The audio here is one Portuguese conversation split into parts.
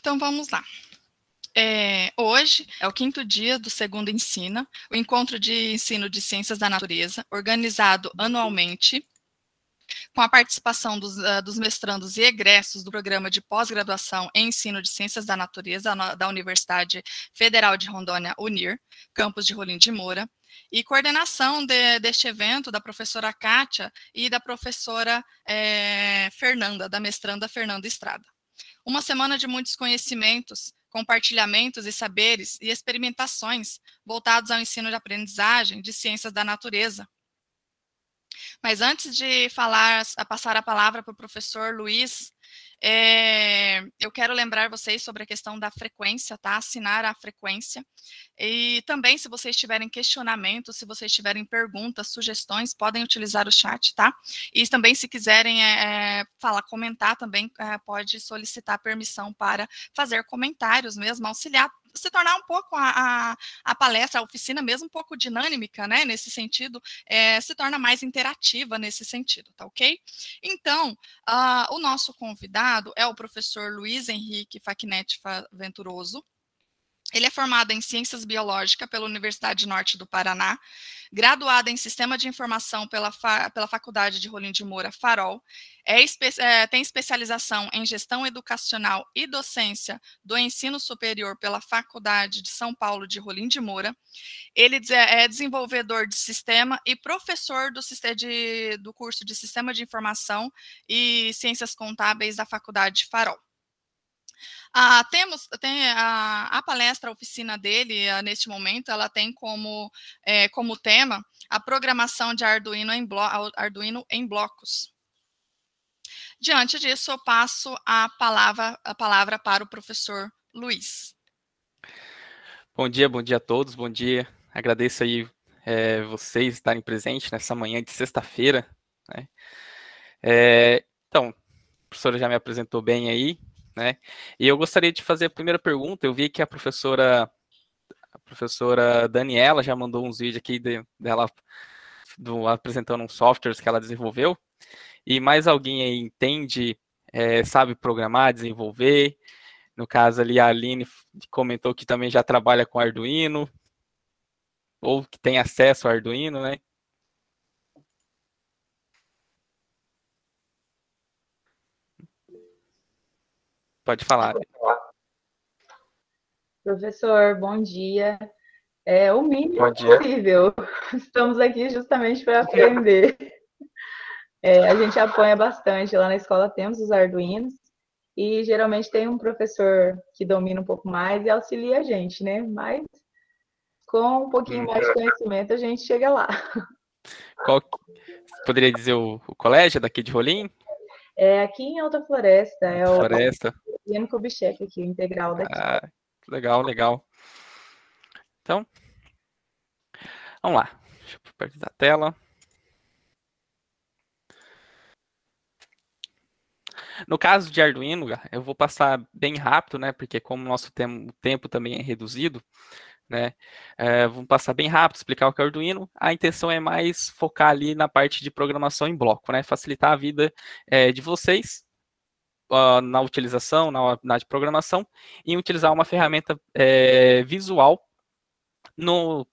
Então, vamos lá. Hoje é o 5º dia do segundo ensino, o encontro de ensino de ciências da natureza, organizado anualmente, com a participação dos mestrandos e egressos do programa de pós-graduação em ensino de ciências da natureza da Universidade Federal de Rondônia, UNIR, campus de Rolim de Moura, e coordenação deste evento da professora Kátia e da professora Fernanda, da mestranda Fernanda Estrada. Uma semana de muitos conhecimentos, compartilhamentos e saberes e experimentações voltados ao ensino de aprendizagem de ciências da natureza. Mas antes de passar a palavra para o professor Luiz, eu quero lembrar vocês sobre a questão da frequência, tá? Assinar a frequência. E também, se vocês tiverem questionamentos, se vocês tiverem perguntas, sugestões, podem utilizar o chat, tá? E também, se quiserem comentar, também pode solicitar permissão para fazer comentários mesmo, auxiliar, se tornar um pouco a palestra, a oficina mesmo um pouco dinâmica, né, nesse sentido, se torna mais interativa nesse sentido, tá ok? Então, o nosso convidado é o professor Luiz Henrique Facchinetti Venturoso. Ele é formado em Ciências Biológicas pela Universidade Norte do Paraná, graduado em Sistema de Informação pela Faculdade de Rolim de Moura, Farol, tem especialização em Gestão Educacional e Docência do Ensino Superior pela Faculdade de São Paulo de Rolim de Moura. Ele é desenvolvedor de sistema e professor do curso de Sistema de Informação e Ciências Contábeis da Faculdade Farol. Tem a palestra, a oficina dele, neste momento, ela tem como tema a programação de Arduino em blocos. Diante disso, eu passo a palavra para o professor Luiz. Bom dia a todos, bom dia. Agradeço aí vocês estarem presentes nessa manhã de sexta-feira, né? Então, a professora já me apresentou bem aí, né? E eu gostaria de fazer a primeira pergunta. Eu vi que a professora Daniela já mandou uns vídeos aqui dela apresentando uns softwares que ela desenvolveu. E mais alguém aí entende, sabe programar, desenvolver? No caso ali, a Aline comentou que também já trabalha com Arduino, ou que tem acesso ao Arduino, né? Pode falar. Professor, bom dia. É o mínimo possível. Estamos aqui justamente para aprender. A gente apanha bastante. Lá na escola temos os Arduinos e geralmente tem um professor que domina um pouco mais e auxilia a gente, né? Mas com um pouquinho mais de conhecimento a gente chega lá. Poderia dizer o colégio daqui de Rolim? É aqui em Alta Floresta. Floresta. O Ian Kubitschek aqui, o integral daqui. Legal. Então, vamos lá. Deixa eu perto da tela. No caso de Arduino, eu vou passar bem rápido, né? Porque como o nosso tempo também é reduzido, né? Vamos passar bem rápido, explicar o que é Arduino. A intenção é mais focar ali na parte de programação em bloco, né? Facilitar a vida de vocês na utilização, na de programação, e utilizar uma ferramenta visual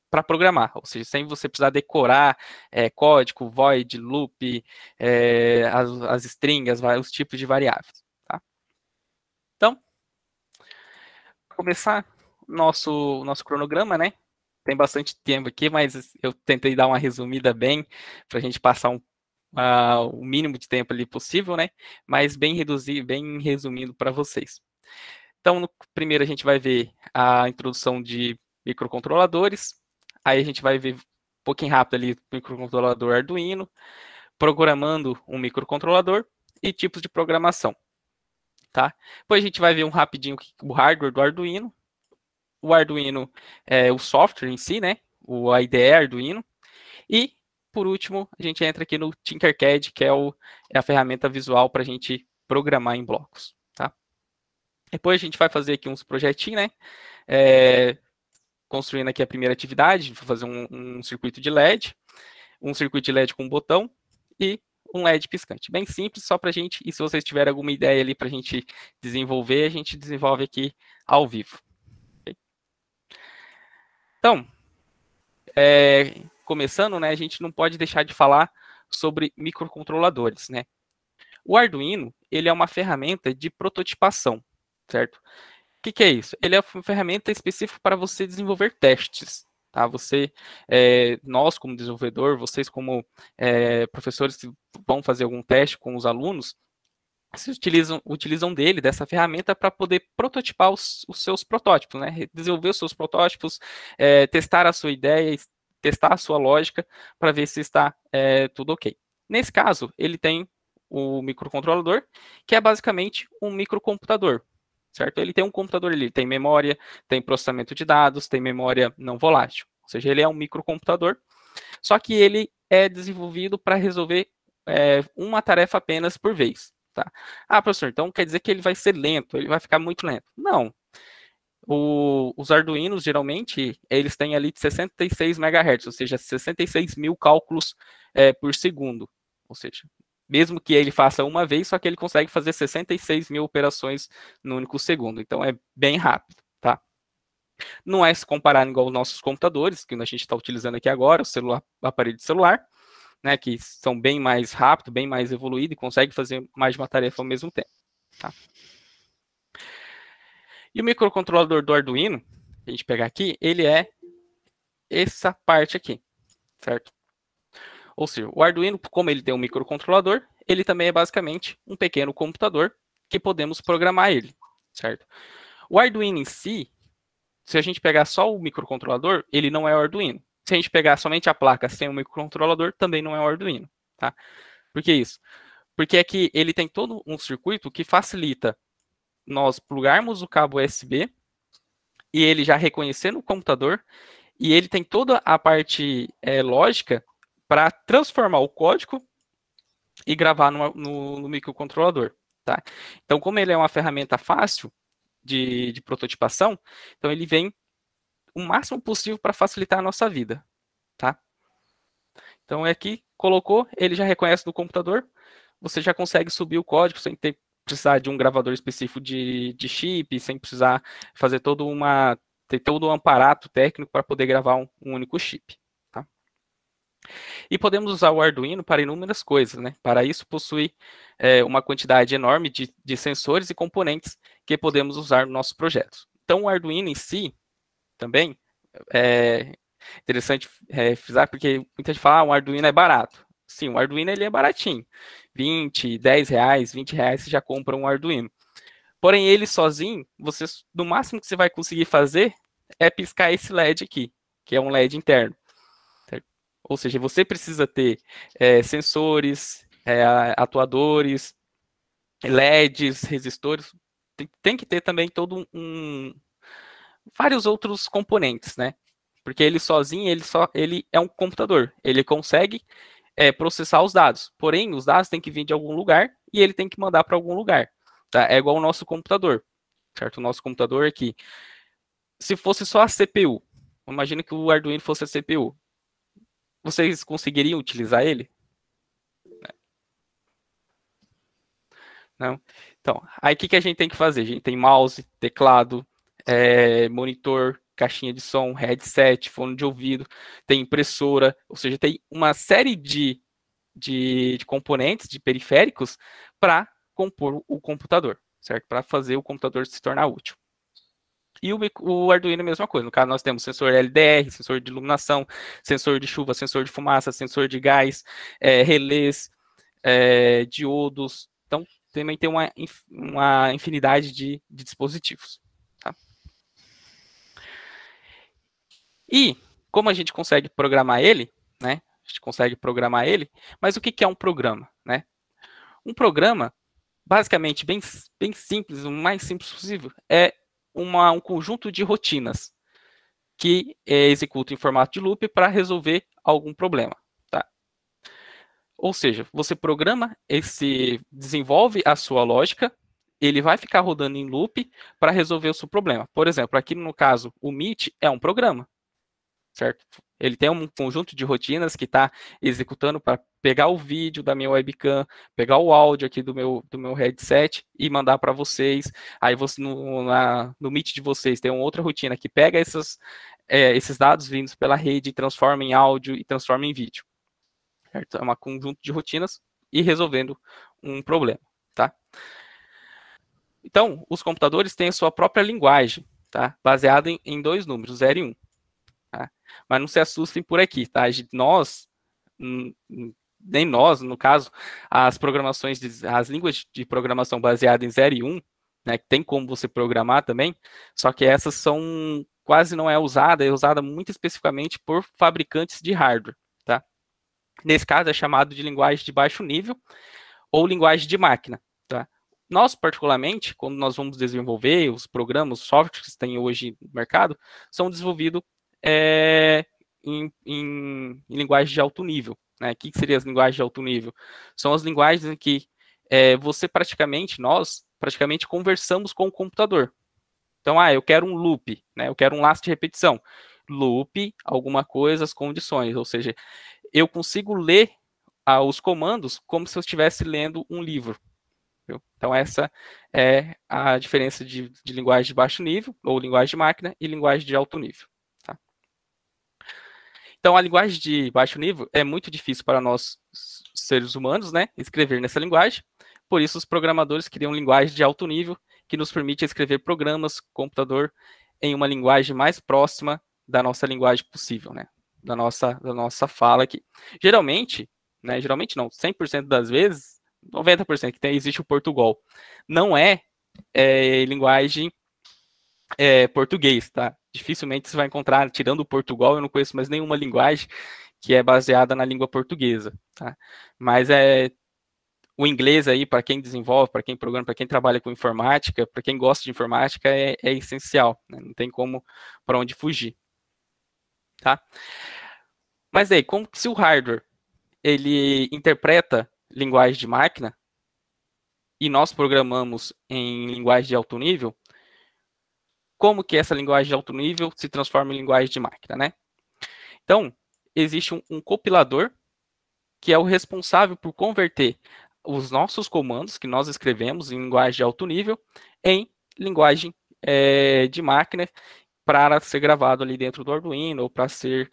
para programar, ou seja, sem você precisar decorar código, void, loop, as stringas, os tipos de variáveis. Tá? Então, para começar nosso cronograma, né? Tem bastante tempo aqui, mas eu tentei dar uma resumida bem para a gente passar o mínimo de tempo ali possível, né? Mas bem resumindo para vocês. Então, primeiro a gente vai ver a introdução de microcontroladores. Aí a gente vai ver um pouquinho rápido ali o microcontrolador Arduino, programando um microcontrolador e tipos de programação. Tá? Depois a gente vai ver um rapidinho o hardware do Arduino. O Arduino é o software em si, né? O IDE Arduino. E, por último, a gente entra aqui no Tinkercad, que é a ferramenta visual para a gente programar em blocos. Tá? Depois a gente vai fazer aqui uns projetinhos, né? Construindo aqui a primeira atividade, vou fazer um circuito de LED, um circuito de LED com um botão e um LED piscante. Bem simples, só para a gente, e se vocês tiverem alguma ideia ali para a gente desenvolver, a gente desenvolve aqui ao vivo. Okay? Então, começando, né, a gente não pode deixar de falar sobre microcontroladores, né? O Arduino, ele é uma ferramenta de prototipação, certo? O que é isso? Ele é uma ferramenta específica para você desenvolver testes, tá? Nós como desenvolvedor, vocês como professores que vão fazer algum teste com os alunos, se utilizam dessa ferramenta para poder prototipar os seus protótipos, né? Desenvolver os seus protótipos, testar a sua ideia, testar a sua lógica para ver se está tudo ok. Nesse caso, ele tem o microcontrolador, que é basicamente um microcomputador, certo? Ele tem um computador, ele tem memória, tem processamento de dados, tem memória não volátil, ou seja, ele é um microcomputador, só que ele é desenvolvido para resolver uma tarefa apenas por vez. Tá? Ah, professor, então quer dizer que ele vai ser lento, ele vai ficar muito lento. Não. Os Arduinos, geralmente, eles têm ali de 66 MHz, ou seja, 66 mil cálculos por segundo. Ou seja, mesmo que ele faça uma vez, só que ele consegue fazer 66 mil operações no único segundo. Então, é bem rápido, tá? Não é se comparar igual aos nossos computadores, que a gente está utilizando aqui agora, o aparelho de celular, né, que são bem mais rápidos, bem mais evoluídos e conseguem fazer mais de uma tarefa ao mesmo tempo. Tá? E o microcontrolador do Arduino, a gente pegar aqui, ele é essa parte aqui, certo? Ou seja, o Arduino, como ele tem um microcontrolador, ele também é basicamente um pequeno computador que podemos programar ele, certo? O Arduino em si, se a gente pegar só o microcontrolador, ele não é o Arduino. Se a gente pegar somente a placa sem o microcontrolador, também não é o Arduino, tá? Por que isso? Porque aqui ele tem todo um circuito que facilita nós plugarmos o cabo USB e ele já reconhecendo o computador e ele tem toda a parte lógica para transformar o código e gravar no microcontrolador, tá? Então, como ele é uma ferramenta fácil de prototipação, então ele vem o máximo possível para facilitar a nossa vida, tá? Então, aqui, colocou, ele já reconhece no computador, você já consegue subir o código sem precisar de um gravador específico de chip, sem precisar fazer ter todo um aparato técnico para poder gravar um único chip, tá? E podemos usar o Arduino para inúmeras coisas, né? Para isso, possui uma quantidade enorme de sensores e componentes que podemos usar no nosso projeto. Então, o Arduino em si, também, é interessante frisar, porque muita gente fala, o Arduino é barato. Sim, o Arduino ele é baratinho. 20, 10 reais, 20 reais você já compra um Arduino. Porém, ele sozinho, no máximo que você vai conseguir fazer é piscar esse LED aqui, que é um LED interno. Certo? Ou seja, você precisa ter sensores, atuadores, LEDs, resistores. Tem que ter também vários outros componentes, né? Porque ele sozinho, ele é um computador. Ele consegue processar os dados. Porém, os dados têm que vir de algum lugar e ele tem que mandar para algum lugar. Tá? É igual o nosso computador, certo? O nosso computador aqui. Se fosse só a CPU, imagina que o Arduino fosse a CPU. Vocês conseguiriam utilizar ele? Não? Então, aí o que a gente tem que fazer? A gente tem mouse, teclado, monitor, caixinha de som, headset, fone de ouvido, tem impressora, ou seja, tem uma série de componentes, de periféricos, para compor o computador, certo? Para fazer o computador se tornar útil. E o Arduino é a mesma coisa. No caso, nós temos sensor LDR, sensor de iluminação, sensor de chuva, sensor de fumaça, sensor de gás, relés, diodos. Então, também tem uma infinidade de dispositivos. Tá? E, como a gente consegue programar ele, né? A gente consegue programar ele, mas o que é um programa, né? Um programa, basicamente, bem simples, o mais simples possível, é um conjunto de rotinas que executa em formato de loop para resolver algum problema. Tá? Ou seja, você programa, desenvolve a sua lógica, ele vai ficar rodando em loop para resolver o seu problema. Por exemplo, aqui no caso, o Meet é um programa, certo? Ele tem um conjunto de rotinas que está executando para pegar o vídeo da minha webcam, pegar o áudio aqui do meu headset e mandar para vocês. Aí você no Meet de vocês tem uma outra rotina que pega esses dados vindos pela rede, transforma em áudio e transforma em vídeo. Certo? É um conjunto de rotinas e resolvendo um problema. Tá? Então, os computadores têm a sua própria linguagem, tá? Baseada em dois números, 0 e 1. Tá? Mas não se assustem por aqui, tá? Nem nós, no caso, as línguas de programação baseadas em 0 e 1, né, que tem como você programar também, só que essas são quase não é usada muito especificamente por fabricantes de hardware, tá? Nesse caso é chamado de linguagem de baixo nível ou linguagem de máquina, tá? Nós, particularmente, quando nós vamos desenvolver os programas, os softwares que tem hoje no mercado, são desenvolvidos em linguagem de alto nível. Né? O que seriam as linguagens de alto nível? São as linguagens em que nós praticamente conversamos com o computador. Então, eu quero um loop, né? Eu quero um laço de repetição. Loop, alguma coisa, as condições. Ou seja, eu consigo ler os comandos como se eu estivesse lendo um livro. Viu? Então, essa é a diferença de linguagem de baixo nível, ou linguagem de máquina, e linguagem de alto nível. Tá? Então, a linguagem de baixo nível é muito difícil para nós, seres humanos, né, escrever nessa linguagem. Por isso, os programadores criam linguagem de alto nível, que nos permite escrever programas computador em uma linguagem mais próxima da nossa linguagem possível, né, da nossa fala aqui. Geralmente não, 100% das vezes, 90% que existe o Portugal. Não é linguagem português, tá? Dificilmente você vai encontrar, tirando o Portugal, eu não conheço mais nenhuma linguagem que é baseada na língua portuguesa, tá? Mas o inglês aí, para quem desenvolve, para quem programa, para quem trabalha com informática, para quem gosta de informática, é essencial, né? Não tem como para onde fugir, tá? Mas aí, como se o hardware ele interpreta linguagem de máquina e nós programamos em linguagem de alto nível, como que essa linguagem de alto nível se transforma em linguagem de máquina, né? Então, existe um compilador que é o responsável por converter os nossos comandos que nós escrevemos em linguagem de alto nível em linguagem de máquina para ser gravado ali dentro do Arduino ou para ser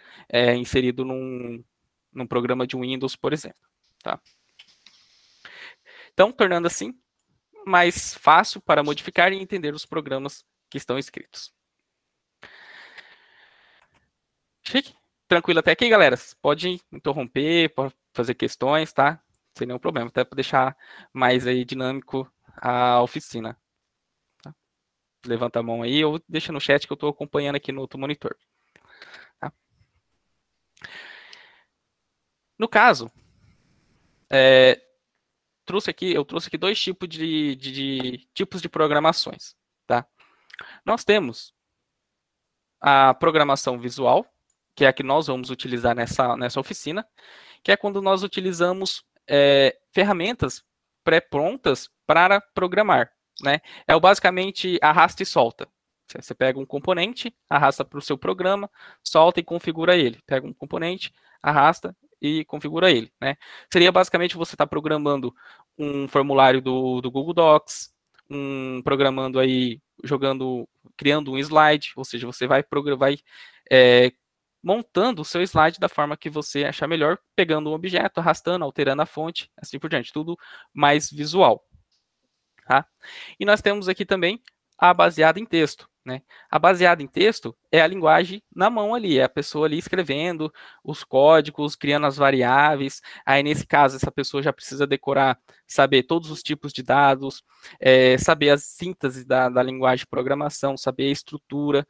inserido num programa de Windows, por exemplo. Tá? Então, tornando assim mais fácil para modificar e entender os programas que estão escritos. Chique? Tranquilo até aqui, galera? Pode interromper, pode fazer questões, tá? Sem nenhum problema, até para deixar mais aí dinâmico a oficina. Tá? Levanta a mão aí ou deixa no chat que eu estou acompanhando aqui no outro monitor. Tá? No caso, eu trouxe aqui dois tipos tipos de programações. Tá? Nós temos a programação visual, que é a que nós vamos utilizar nessa oficina, que é quando nós utilizamos ferramentas pré-prontas para programar. Né? É basicamente arrasta e solta. Você pega um componente, arrasta para o seu programa, solta e configura ele. Pega um componente, arrasta e configura ele. Né? Seria basicamente você estar programando um formulário do Google Docs, programando aí, criando um slide, ou seja, você vai montando o seu slide da forma que você achar melhor, pegando um objeto, arrastando, alterando a fonte, assim por diante, tudo mais visual. Tá? E nós temos aqui também a baseada em texto. Né? A baseada em texto é a linguagem na mão ali, é a pessoa ali escrevendo os códigos, criando as variáveis. Aí, nesse caso, essa pessoa já precisa decorar, saber todos os tipos de dados, saber as sínteses da linguagem de programação, saber a estrutura,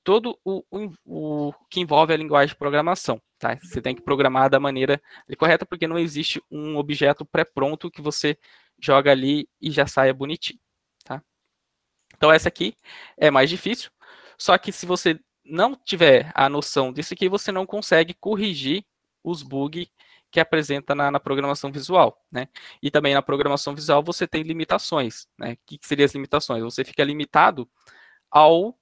todo o que envolve a linguagem de programação. Tá? Você tem que programar da maneira correta, porque não existe um objeto pré-pronto que você joga ali e já saia bonitinho. Tá? Então, essa aqui é mais difícil, só que se você não tiver a noção disso aqui, você não consegue corrigir os bugs que apresenta na programação visual. Né? E também na programação visual você tem limitações. Né? O que seriam as limitações? Você fica limitado ao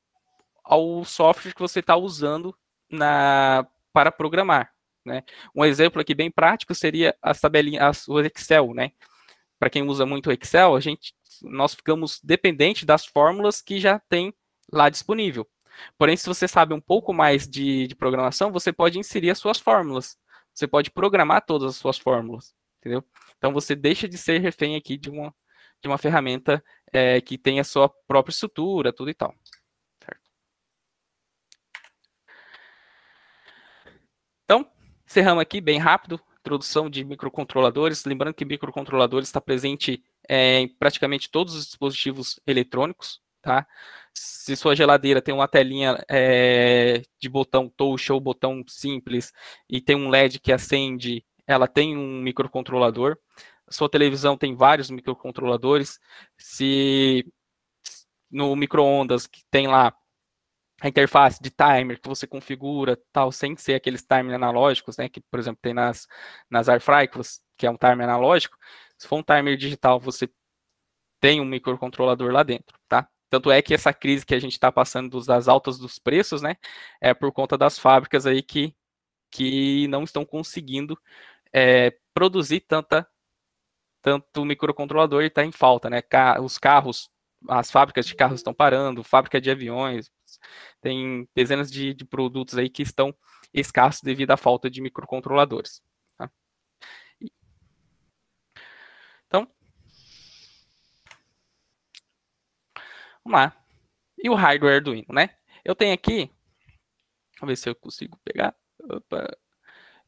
software que você está usando para programar, né? Um exemplo aqui bem prático seria as tabelinhas, o Excel, né? Para quem usa muito o Excel, nós ficamos dependentes das fórmulas que já tem lá disponível. Porém, se você sabe um pouco mais de programação, você pode inserir as suas fórmulas. Você pode programar todas as suas fórmulas, entendeu? Então, você deixa de ser refém aqui de uma ferramenta que tem a sua própria estrutura, tudo e tal. Certo? Então, encerramos aqui bem rápido. Introdução de microcontroladores. Lembrando que microcontroladores está presente em praticamente todos os dispositivos eletrônicos. Tá? Se sua geladeira tem uma telinha de botão touch ou botão simples e tem um LED que acende, ela tem um microcontrolador. Sua televisão tem vários microcontroladores. Se no micro-ondas que tem lá a interface de timer que você configura, tal, sem ser aqueles timers analógicos, né, que, por exemplo, tem nas air fry, que é um timer analógico. Se for um timer digital, você tem um microcontrolador lá dentro, tá? Tanto é que essa crise que a gente está passando das altas dos preços, né, é por conta das fábricas aí que não estão conseguindo produzir tanto microcontrolador e está em falta, né? Os carros, as fábricas de carros estão parando, fábrica de aviões, tem dezenas de produtos aí que estão escassos devido à falta de microcontroladores. Tá? Então, vamos lá. E o hardware Arduino, né? Eu tenho aqui, vamos ver se eu consigo pegar. Opa.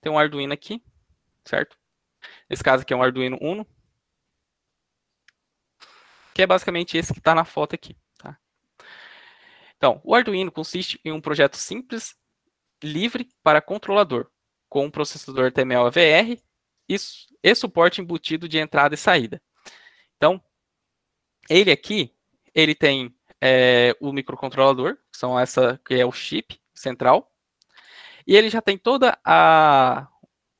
Tem um Arduino aqui, certo? Nesse caso aqui é um Arduino Uno, que é basicamente esse que está na foto aqui. Tá? Então, o Arduino consiste em um projeto simples, livre para controlador, com um processador TML-AVR e suporte embutido de entrada e saída. Então, ele aqui, ele tem o microcontrolador, que é o chip central, e ele já tem toda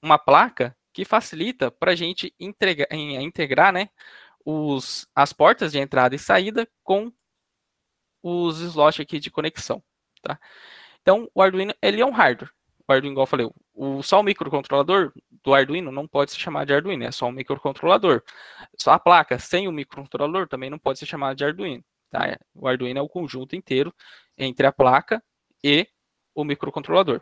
uma placa que facilita para a gente integrar, né, as portas de entrada e saída com os slots aqui de conexão. Tá? Então, o Arduino ele é um hardware. O Arduino, igual eu falei, só o microcontrolador do Arduino não pode se chamar de Arduino, é só um microcontrolador. Só a placa sem o microcontrolador também não pode ser chamada de Arduino. Tá? O Arduino é o conjunto inteiro entre a placa e o microcontrolador.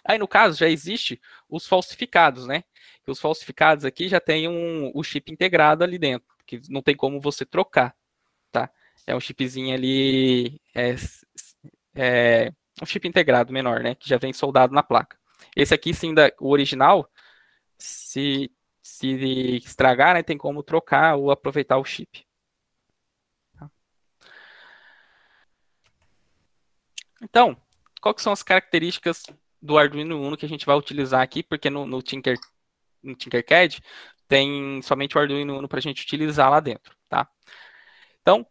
Aí, no caso, já existe os falsificados, né? E os falsificados aqui já tem o chip integrado ali dentro, que não tem como você trocar, tá? É um chipzinho ali, um chip integrado menor, né? Que já vem soldado na placa. Esse aqui, sim, o original, se estragar, né? Tem como trocar ou aproveitar o chip. Então, quais são as características do Arduino Uno que a gente vai utilizar aqui? Porque no Tinkercad tem somente o Arduino Uno para a gente utilizar lá dentro, tá? Então,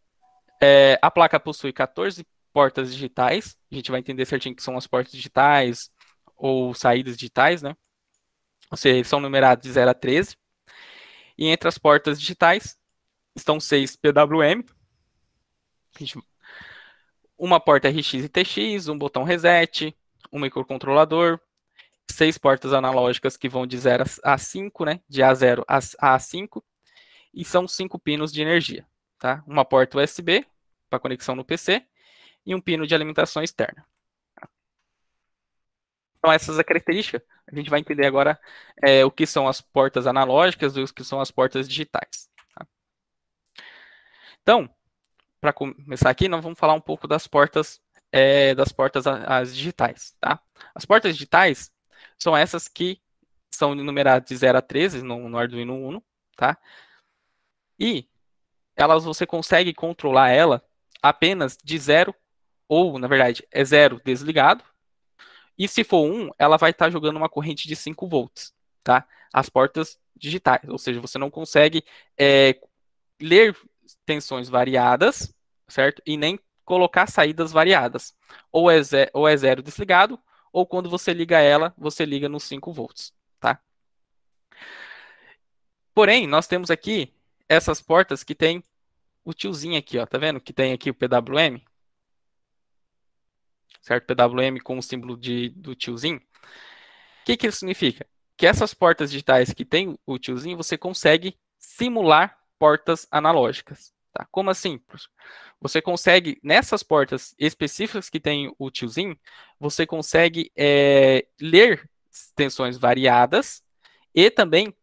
a placa possui 14 portas digitais. A gente vai entender certinho que são as portas digitais ou saídas digitais, né? Ou seja, são numerados de 0 a 13. E entre as portas digitais estão 6 PWM. Uma porta RX e TX, um botão reset, um microcontrolador, 6 portas analógicas que vão de 0 a 5, né? De A0 a A5. E são 5 pinos de energia. Tá? Uma porta USB para conexão no PC e um pino de alimentação externa. Então, essas são as características. A gente vai entender agora o que são as portas analógicas e o que são as portas digitais. Tá? Então, para começar aqui, nós vamos falar um pouco das portas as digitais. Tá? As portas digitais são essas que são numeradas de 0 a 13 no Arduino Uno. Tá? E você consegue controlar ela apenas de 0, ou, na verdade, é 0 desligado. E se for 1, ela vai estar jogando uma corrente de 5 volts, tá? As portas digitais, ou seja, você não consegue ler tensões variadas, certo? E nem colocar saídas variadas. Ou é 0 desligado, ou quando você liga ela, você liga nos 5 volts, tá? Porém, nós temos aqui essas portas que tem o tiozinho aqui, ó, tá vendo? Que tem aqui o PWM. certo? PWM com o símbolo do tiozinho. O que isso significa? Que essas portas digitais que tem o tiozinho, você consegue simular portas analógicas. Tá? Como assim, professor? Você consegue, nessas portas específicas que tem o tiozinho, você consegue ler tensões variadas e também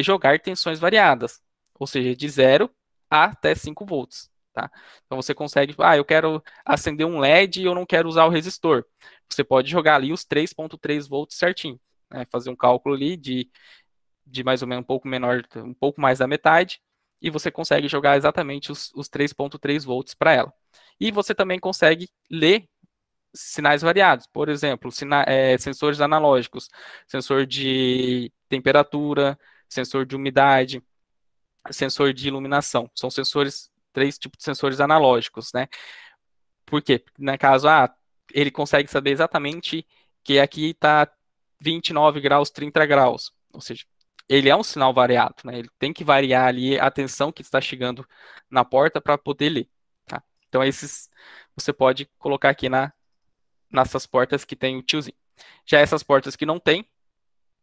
jogar tensões variadas, ou seja, de 0 até 5 volts. Tá? Então você consegue, eu quero acender um LED e eu não quero usar o resistor. Você pode jogar ali os 3.3 volts certinho, né? Fazer um cálculo ali de mais ou menos um pouco menor, um pouco mais da metade, e você consegue jogar exatamente os 3.3 volts para ela. E você também consegue ler sinais variados, por exemplo, sensores analógicos, sensor de temperatura, sensor de umidade, sensor de iluminação. São sensores, 3 tipos de sensores analógicos, né? Por quê? No caso, ele consegue saber exatamente que aqui está 29 graus, 30 graus. Ou seja, ele é um sinal variado, né? Ele tem que variar ali a tensão que está chegando na porta para poder ler. Tá? Então, esses você pode colocar aqui nessas portas que tem o tiozinho. Já essas portas que não tem,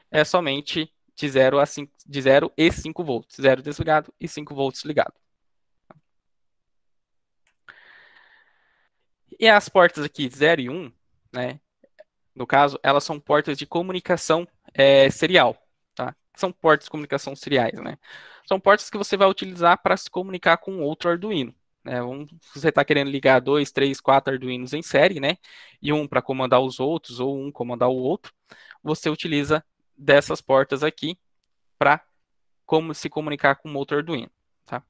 é somente de 0 a 5, de 0 e 5 volts. 0 desligado e 5 volts ligado. E as portas aqui 0 e 1, né? No caso, elas são portas de comunicação serial. Tá? São portas de comunicação seriais, né? São portas que você vai utilizar para se comunicar com outro Arduino. Né? Você está querendo ligar 2, 3, 4 Arduinos em série, né? E um para comandar os outros, ou um comandar o outro. Você utiliza dessas portas aqui para como se comunicar com outro Arduino. Tá?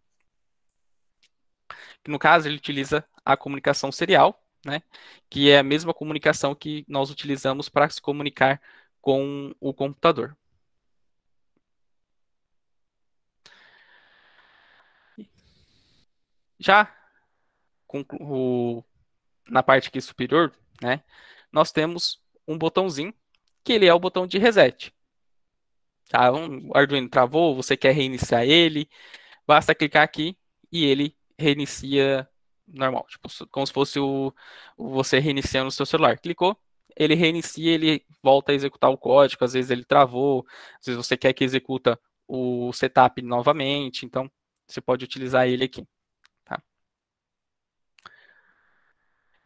No caso, ele utiliza a comunicação serial, né? Que é a mesma comunicação que nós utilizamos para se comunicar com o computador. Já na parte aqui superior, né? Nós temos um botãozinho que ele é o botão de reset. Tá? O Arduino travou, você quer reiniciar ele, basta clicar aqui e ele reinicia normal, tipo, como se fosse você reiniciando o seu celular. Clicou, ele reinicia, ele volta a executar o código, às vezes ele travou, às vezes você quer que executa o setup novamente, então você pode utilizar ele aqui. Tá?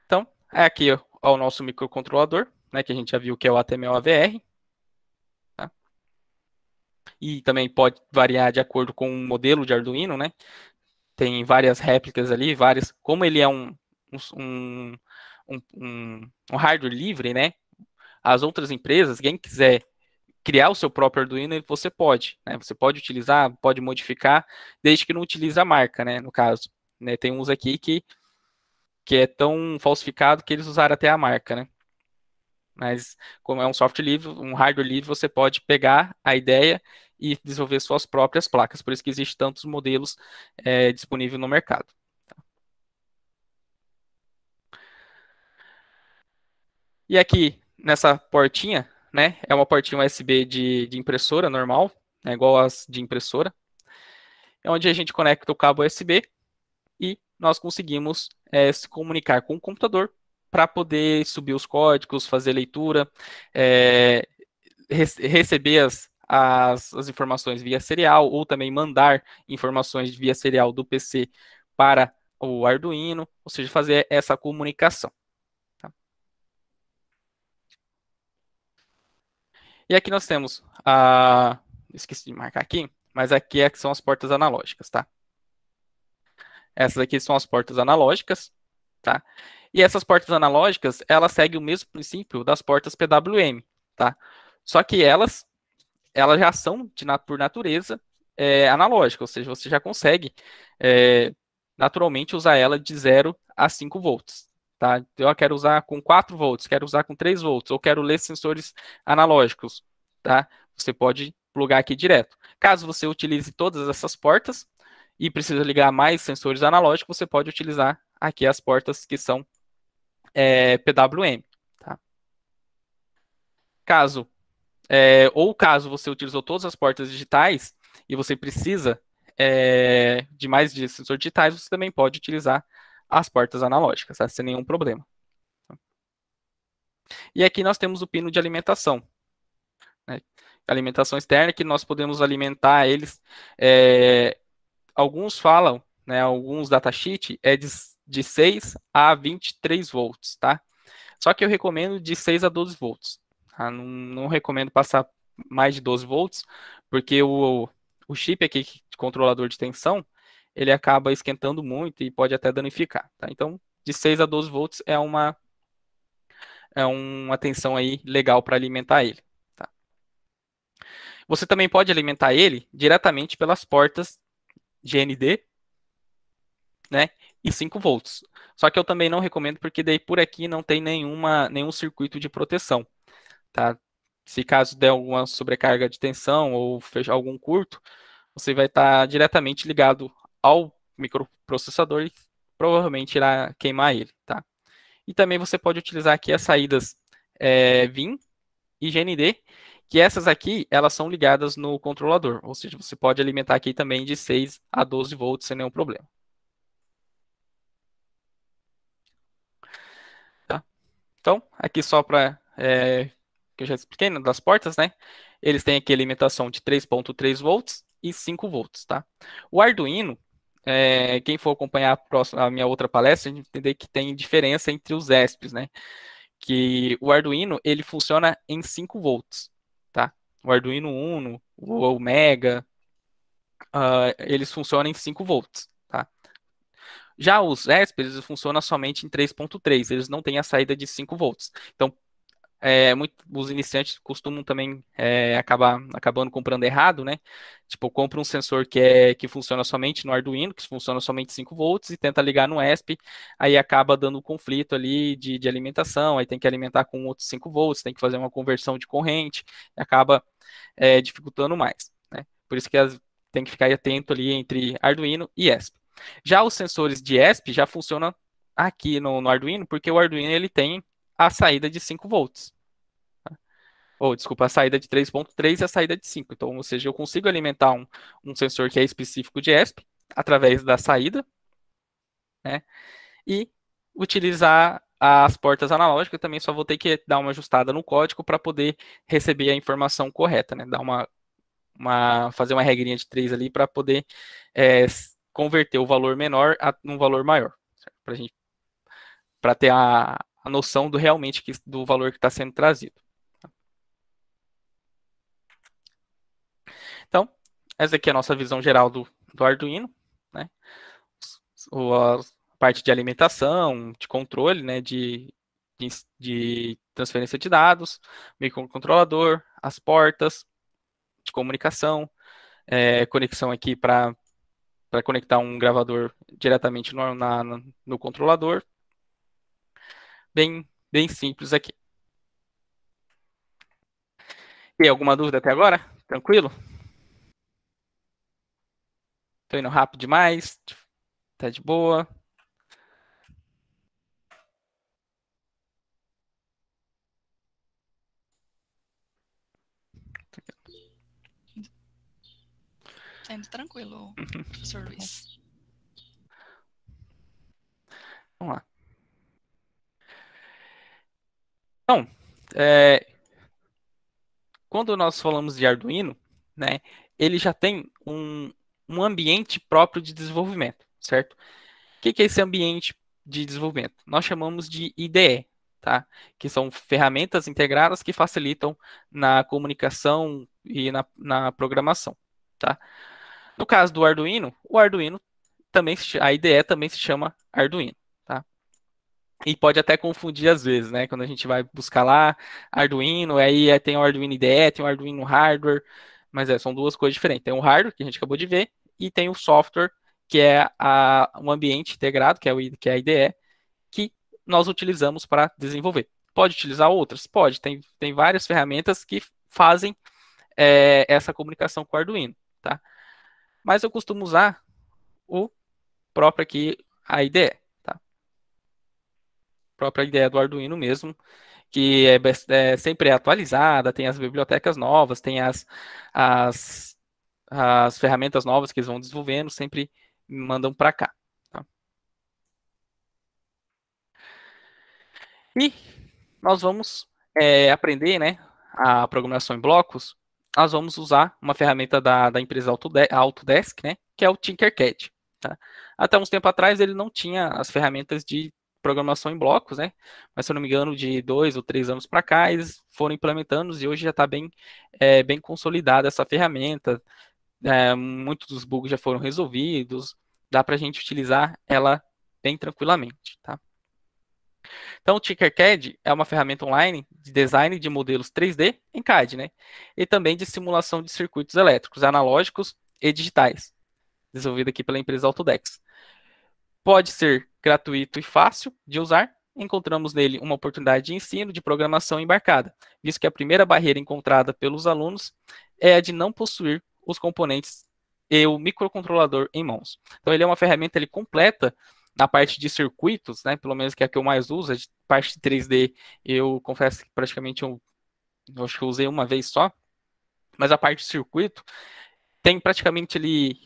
Então, aqui o nosso microcontrolador, né, que a gente já viu que é o ATmel-AVR. Tá? E também pode variar de acordo com o modelo de Arduino, né? Tem várias réplicas ali, várias. Como ele é um hardware livre, né? As outras empresas, quem quiser criar o seu próprio Arduino, você pode, né? Você pode utilizar, pode modificar, desde que não utilize a marca, né? No caso, né? Tem uns aqui que é tão falsificado que eles usaram até a marca, né? Mas como é um software livre, um hardware livre, você pode pegar a ideia e desenvolver suas próprias placas. Por isso que existem tantos modelos disponíveis no mercado. E aqui, nessa portinha, né, é uma portinha USB de impressora normal, né, igual as de impressora, é onde a gente conecta o cabo USB e nós conseguimos se comunicar com o computador para poder subir os códigos, fazer leitura, receber as informações via serial ou também mandar informações via serial do PC para o Arduino, ou seja, fazer essa comunicação. Tá? E aqui nós temos esqueci de marcar aqui, mas aqui são as portas analógicas, tá? Essas aqui são as portas analógicas, tá? E essas portas analógicas, elas seguem o mesmo princípio das portas PWM, tá? Só que elas já são, por natureza, analógicas, ou seja, você já consegue naturalmente usar ela de 0 a 5 volts. Tá? Então, eu quero usar com 4 volts, quero usar com 3 volts, ou quero ler sensores analógicos. Tá? Você pode plugar aqui direto. Caso você utilize todas essas portas e precisa ligar mais sensores analógicos, você pode utilizar aqui as portas que são PWM. Tá? Caso você utilizou todas as portas digitais e você precisa de mais de sensores digitais, você também pode utilizar as portas analógicas, tá? Sem nenhum problema. E aqui nós temos o pino de alimentação, né? Alimentação externa, que nós podemos alimentar eles. Alguns falam, né, alguns datasheet é de 6 a 23 volts, tá? Só que eu recomendo de 6 a 12 volts. Tá? Não recomendo passar mais de 12 volts, porque o chip aqui, de controlador de tensão, ele acaba esquentando muito e pode até danificar, tá? Então, de 6 a 12 volts é uma tensão aí legal para alimentar ele. Tá? Você também pode alimentar ele diretamente pelas portas GND, né, e 5 volts. Só que eu também não recomendo porque daí por aqui não tem nenhum circuito de proteção, tá? Se caso der alguma sobrecarga de tensão ou fechar algum curto, você vai estar diretamente ligado ao microprocessador e provavelmente irá queimar ele, tá? E também você pode utilizar aqui as saídas VIN e GND, que essas aqui, elas são ligadas no controlador, ou seja, você pode alimentar aqui também de 6 a 12 volts sem nenhum problema. Tá? Então, aqui só para que eu já expliquei, né, das portas, né? Eles têm aqui alimentação de 3.3 volts e 5 volts, tá? O Arduino, quem for acompanhar a minha outra palestra, a gente entender que tem diferença entre os ESPs, né? Que o Arduino, ele funciona em 5 volts, tá? O Arduino Uno, o Mega, eles funcionam em 5 volts, tá? Já os ESPs, eles funcionam somente em 3.3, eles não têm a saída de 5 volts. Então, os iniciantes costumam também acabando comprando errado, né? Tipo, compra um sensor que funciona somente no Arduino, que funciona somente 5 volts e tenta ligar no ESP, aí acaba dando um conflito ali de alimentação, aí tem que alimentar com outros 5 volts, tem que fazer uma conversão de corrente, e acaba dificultando mais, né? Por isso que tem que ficar atento ali entre Arduino e ESP. Já os sensores de ESP já funcionam aqui no Arduino, porque o Arduino ele tem a saída de 5 volts. Ou, desculpa, a saída de 3.3 e a saída de 5. Então, ou seja, eu consigo alimentar um sensor que é específico de ESP através da saída, né? E utilizar as portas analógicas. Eu também só vou ter que dar uma ajustada no código para poder receber a informação correta, né? Dar fazer uma regrinha de 3 ali para poder converter o valor menor a um valor maior, para ter a noção do valor que está sendo trazido. Então, essa aqui é a nossa visão geral do Arduino, né? A parte de alimentação, de controle, né? De transferência de dados, microcontrolador, as portas de comunicação, conexão aqui para conectar um gravador diretamente no controlador. Bem simples aqui. Tem alguma dúvida até agora? Tranquilo? Tô indo rápido demais? Tá de boa? Tá indo tranquilo, professor Luiz. Vamos lá. Então, quando nós falamos de Arduino, né, ele já tem um ambiente próprio de desenvolvimento, certo? O que é esse ambiente de desenvolvimento? Nós chamamos de IDE, tá? Que são ferramentas integradas que facilitam na comunicação e na programação, tá? No caso do Arduino, a IDE também se chama Arduino, tá? E pode até confundir às vezes, né? Quando a gente vai buscar lá Arduino, aí tem o Arduino IDE, tem o Arduino Hardware, mas são duas coisas diferentes. Tem o hardware, que a gente acabou de ver, e tem o software, que é um ambiente integrado, que é a IDE, que nós utilizamos para desenvolver. Pode utilizar outras? Pode. Tem várias ferramentas que fazem essa comunicação com o Arduino, tá? Mas eu costumo usar o próprio aqui, a IDE, tá? Própria ideia do Arduino mesmo, que sempre é atualizada, tem as bibliotecas novas, tem as, as ferramentas novas que eles vão desenvolvendo, sempre mandam para cá. Tá? E nós vamos aprender, né, a programação em blocos. Nós vamos usar uma ferramenta da empresa Autodesk, né, que é o Tinkercad. Tá? Até uns tempo atrás ele não tinha as ferramentas de programação em blocos, né? Mas se eu não me engano, de 2 ou 3 anos para cá, eles foram implementando e hoje já está bem consolidada essa ferramenta. Muitos dos bugs já foram resolvidos, dá para a gente utilizar ela bem tranquilamente, tá? Então, o Tinkercad é uma ferramenta online de design de modelos 3D em CAD, né? E também de simulação de circuitos elétricos, analógicos e digitais, desenvolvida aqui pela empresa Autodesk. Pode ser gratuito e fácil de usar. Encontramos nele uma oportunidade de ensino de programação embarcada, visto que a primeira barreira encontrada pelos alunos é a de não possuir os componentes e o microcontrolador em mãos. Então, ele é uma ferramenta completa na parte de circuitos, né? Pelo menos que é a que eu mais uso, a parte de 3D, eu confesso que praticamente eu acho que eu usei uma vez só, mas a parte de circuito tem praticamente ali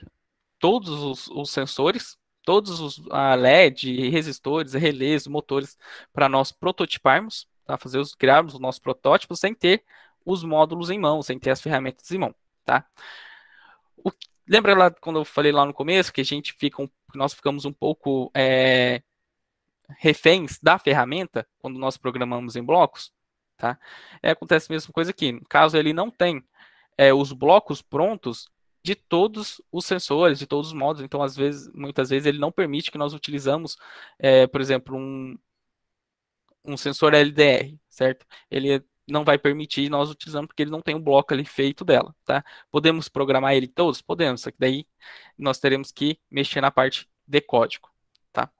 todos os sensores, todos os LED, resistores, relés, motores, para nós prototiparmos, tá? Criarmos os nossos protótipos sem ter os módulos em mão, sem ter as ferramentas em mão, tá? Lembra lá quando eu falei lá no começo que nós ficamos um pouco reféns da ferramenta quando nós programamos em blocos, tá? Acontece a mesma coisa aqui. No caso, ele não tem os blocos prontos de todos os sensores, de todos os modos. Então, muitas vezes, ele não permite que nós utilizamos, por exemplo, um sensor LDR, certo? Ele não vai permitir nós utilizando porque ele não tem um bloco ali feito dela, tá? Podemos programar ele todos? Podemos, só que daí nós teremos que mexer na parte de código, tá?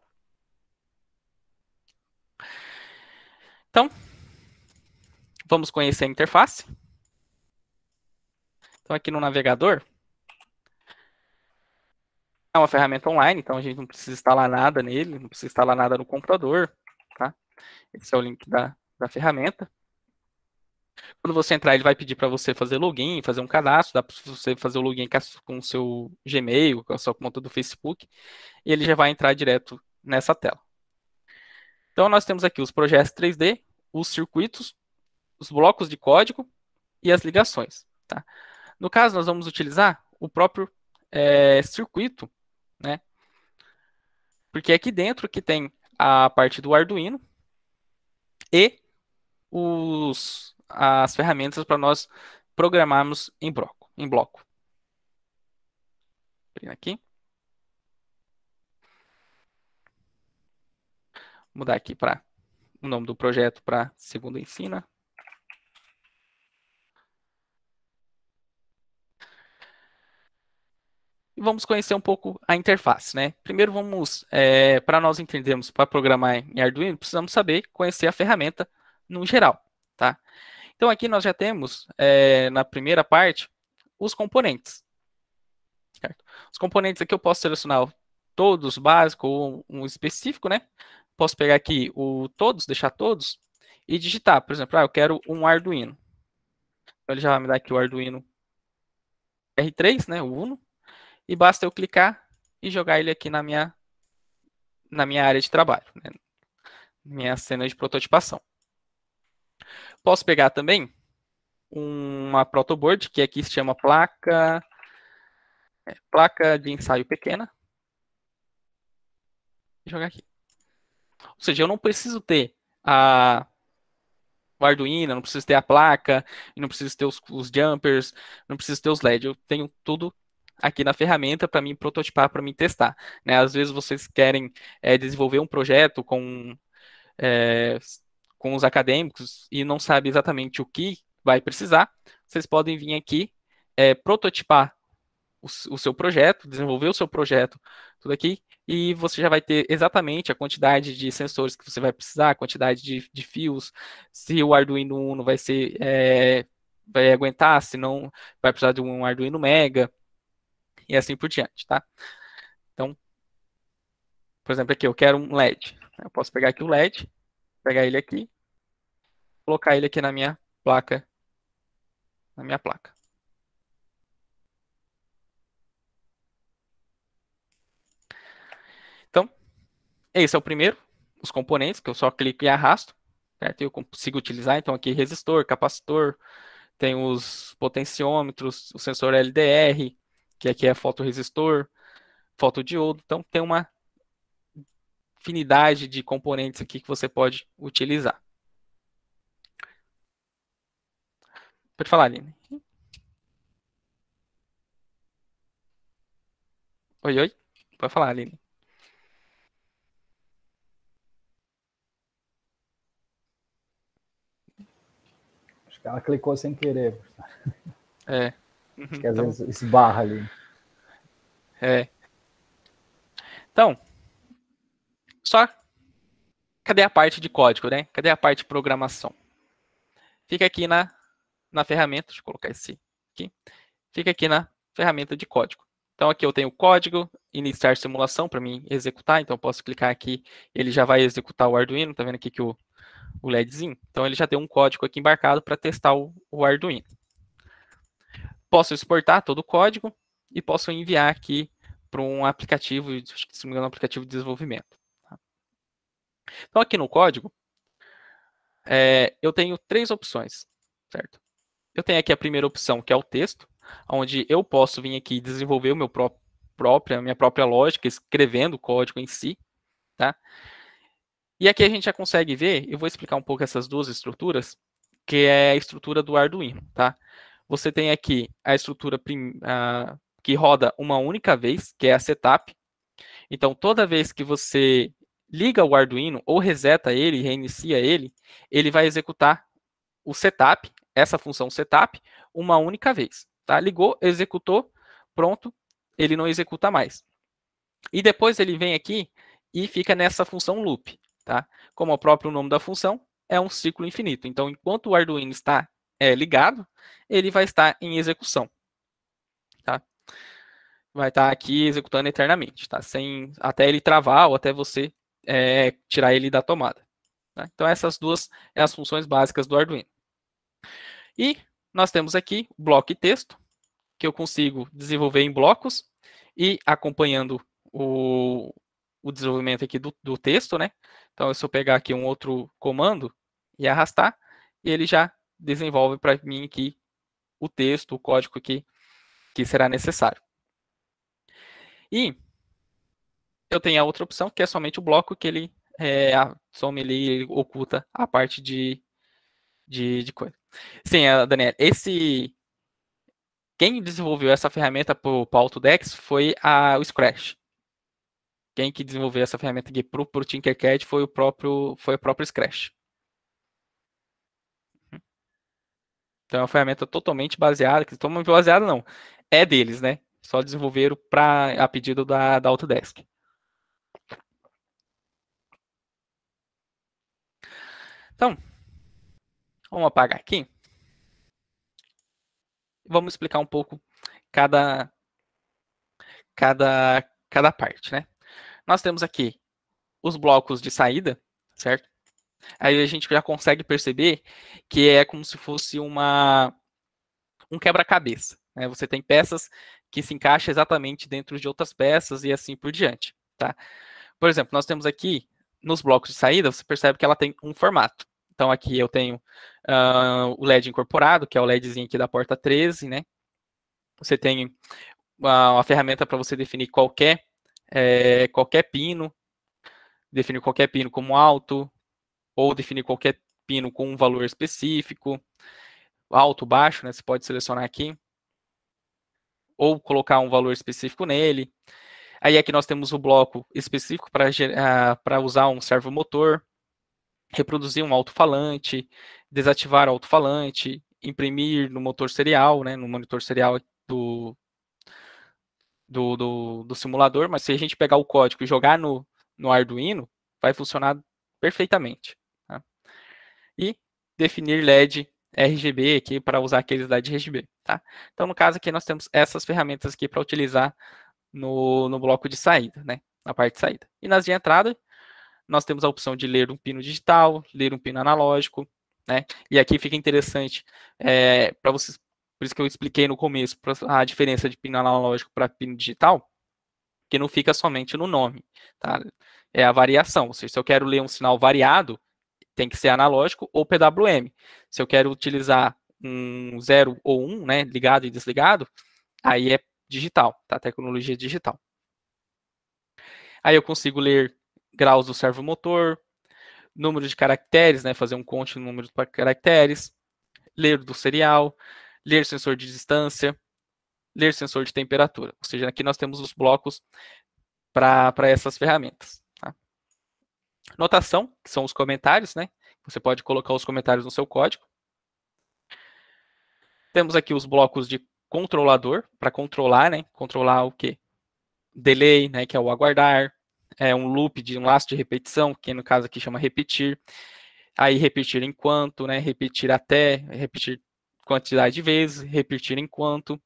Então, vamos conhecer a interface. Então, aqui no navegador, é uma ferramenta online, então a gente não precisa instalar nada nele, não precisa instalar nada no computador, tá? Esse é o link da ferramenta. Quando você entrar, ele vai pedir para você fazer login, fazer um cadastro, dá para você fazer o login com o seu Gmail, com a sua conta do Facebook, e ele já vai entrar direto nessa tela. Então, nós temos aqui os projetos 3D, os circuitos, os blocos de código e as ligações, tá? No caso, nós vamos utilizar o próprio circuito, né? Porque é aqui dentro que tem a parte do Arduino e as ferramentas para nós programarmos em bloco. Aqui. Vou mudar aqui para o nome do projeto para Segundo Ensina. E vamos conhecer um pouco a interface, né? Primeiro para nós entendermos, para programar em Arduino, precisamos conhecer a ferramenta no geral, tá? Então aqui nós já temos, na primeira parte, os componentes. Certo? Os componentes aqui eu posso selecionar todos, básico ou um específico, né? Posso pegar aqui todos, deixar todos, e digitar. Por exemplo, eu quero um Arduino. Então ele já vai me dar aqui o Arduino R3, né? O Uno. E basta eu clicar e jogar ele aqui na minha área de trabalho, né? Minha cena de prototipação. Posso pegar também uma protoboard, que aqui se chama placa de ensaio pequena, e jogar aqui. Ou seja, eu não preciso ter o Arduino, não preciso ter a placa, não preciso ter os jumpers, não preciso ter os LED. Eu tenho tudo aqui na ferramenta para mim prototipar, para mim testar, né? Às vezes vocês querem desenvolver um projeto com os acadêmicos e não sabe exatamente o que vai precisar, vocês podem vir aqui prototipar o seu projeto, desenvolver o seu projeto, tudo aqui, e você já vai ter exatamente a quantidade de sensores que você vai precisar, a quantidade de fios, se o Arduino Uno vai aguentar, se não vai precisar de um Arduino Mega, e assim por diante, tá? Então, por exemplo, aqui eu quero um LED. Eu posso pegar aqui o LED, pegar ele aqui, colocar ele aqui na minha placa. Então, esse é o primeiro, os componentes, que eu só clico e arrasto. certo? Eu consigo utilizar, então, aqui resistor, capacitor, tem os potenciômetros, o sensor LDR, que aqui é fotorresistor, fotodiodo, então tem uma infinidade de componentes aqui que você pode utilizar. Pode falar, Aline. Oi, oi. Pode falar, Aline. Acho que ela clicou sem querer. É. Acho que às vezes esbarra ali. É. Então, só cadê a parte de código, né? Cadê a parte de programação? Fica aqui na ferramenta, deixa eu colocar esse aqui. Fica aqui na ferramenta de código. Então, aqui eu tenho o código, iniciar simulação para mim executar. Então, eu posso clicar aqui, ele já vai executar o Arduino. Tá vendo aqui que o LEDzinho? Então, ele já tem um código aqui embarcado para testar o Arduino. Posso exportar todo o código e posso enviar aqui para um aplicativo, acho que se não me engano, um aplicativo de desenvolvimento. Então, aqui no código, eu tenho 3 opções, certo? Eu tenho aqui a primeira opção, que é o texto, onde eu posso vir aqui desenvolver a minha própria lógica, escrevendo o código em si, tá? E aqui a gente já consegue ver, eu vou explicar um pouco essas duas estruturas, que é a estrutura do Arduino, tá? Você tem aqui a estrutura que roda uma única vez, que é a setup. Então, toda vez que você liga o Arduino ou reseta ele, reinicia ele, ele vai executar o setup, essa função setup, uma única vez. Tá? Ligou, executou, pronto, ele não executa mais. E depois ele vem aqui e fica nessa função loop. Tá? Como o próprio nome da função, é um ciclo infinito. Então, enquanto o Arduino está ligado, ele vai estar em execução. Tá? Vai estar aqui executando eternamente, tá? Até ele travar ou até você tirar ele da tomada. Tá? Então, essas duas são as funções básicas do Arduino. E nós temos aqui o bloco e texto, que eu consigo desenvolver em blocos e acompanhando o desenvolvimento aqui do texto, né? Então, se eu pegar aqui um outro comando e arrastar, ele já desenvolve para mim aqui o texto, o código que será necessário. E eu tenho a outra opção, que é somente o bloco, que ele ele oculta a parte de coisa. Sim, Daniel, quem desenvolveu essa ferramenta para o Autodesk foi o Scratch. Quem que desenvolveu essa ferramenta aqui para o Tinkercad foi o próprio Scratch. Então é uma ferramenta totalmente baseada, não, é deles, né? Só desenvolveram a pedido da Autodesk. Então, vamos apagar aqui. Vamos explicar um pouco cada parte, né? Nós temos aqui os blocos de saída, certo? Aí a gente já consegue perceber que é como se fosse um quebra-cabeça, né? Você tem peças que se encaixam exatamente dentro de outras peças e assim por diante, tá? Por exemplo, nós temos aqui, nos blocos de saída, você percebe que ela tem um formato. Então, aqui eu tenho o LED incorporado, que é o LEDzinho aqui da porta 13, né? Você tem uma ferramenta para você definir qualquer pino, definir qualquer pino como alto, ou definir qualquer pino com um valor específico, alto, baixo, né? Você pode selecionar aqui, ou colocar um valor específico nele. Aí aqui nós temos o bloco específico para usar um servomotor, reproduzir um alto-falante, desativar o alto-falante, imprimir no motor serial, né, no monitor serial do simulador, mas se a gente pegar o código e jogar no Arduino, vai funcionar perfeitamente. Tá? E definir LED RGB aqui para usar aqueles LED RGB. Tá? Então, no caso aqui, nós temos essas ferramentas aqui para utilizar no bloco de saída, né, na parte de saída. E nas de entrada, nós temos a opção de ler um pino digital, ler um pino analógico, né? E aqui fica interessante para vocês, por isso que eu expliquei no começo a diferença de pino analógico para pino digital, que não fica somente no nome, tá? É a variação, ou seja, se eu quero ler um sinal variado, tem que ser analógico ou PWM. Se eu quero utilizar um 0 ou 1, né, ligado e desligado, aí é digital, tá? Tecnologia digital. Aí eu consigo ler graus do servomotor, número de caracteres, né, fazer um conte no número de caracteres, ler do serial, ler sensor de distância, ler sensor de temperatura. Ou seja, aqui nós temos os blocos para essas ferramentas. Tá? Notação, que são os comentários, né? Você pode colocar os comentários no seu código. Temos aqui os blocos de controlador, para controlar, né? Controlar o quê? Delay, né? Que é o aguardar. Um loop de um laço de repetição, que no caso aqui chama repetir. Aí repetir enquanto, né? Repetir até, repetir quantidade de vezes, repetir enquanto.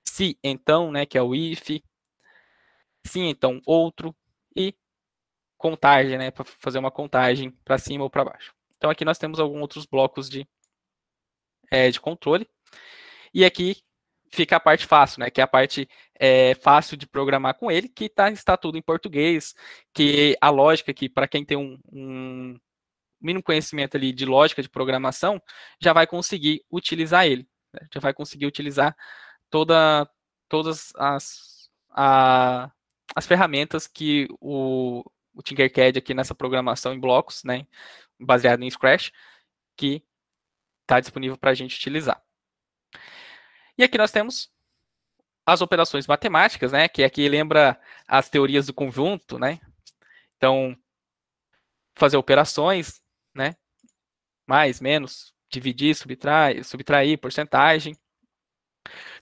Se, então, né? Que é o if. Sim, então, outro. E contagem, né? Para fazer uma contagem para cima ou para baixo. Então aqui nós temos alguns outros blocos de controle. E aqui fica a parte fácil, né? Que é a parte fácil de programar com ele, que está tudo em português, que a lógica aqui, para quem tem um mínimo conhecimento ali de lógica de programação, já vai conseguir utilizar ele. Né? Já vai conseguir utilizar todas as ferramentas que o Tinkercad aqui nessa programação em blocos, né? Baseado em Scratch, que está disponível para a gente utilizar. E aqui nós temos as operações matemáticas, né? Que aqui lembra as teorias do conjunto, né? Então, fazer operações, né? Mais, menos, dividir, subtrair, porcentagem.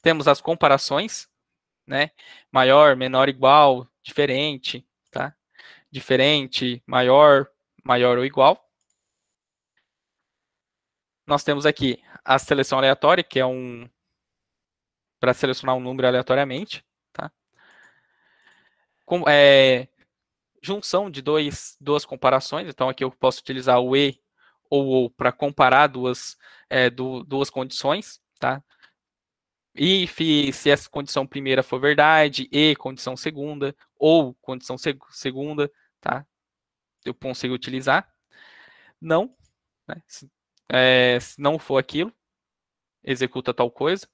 Temos as comparações, né? Maior, menor, igual, diferente, tá? Diferente, maior, maior ou igual. Nós temos aqui a seleção aleatória, que é para selecionar um número aleatoriamente, tá? Junção de duas comparações, então aqui eu posso utilizar o e ou para comparar duas condições, tá? If, se essa condição primeira for verdade, e condição segunda, ou condição segunda, tá? Eu consigo utilizar. Não, né? Se não for aquilo, executa tal coisa.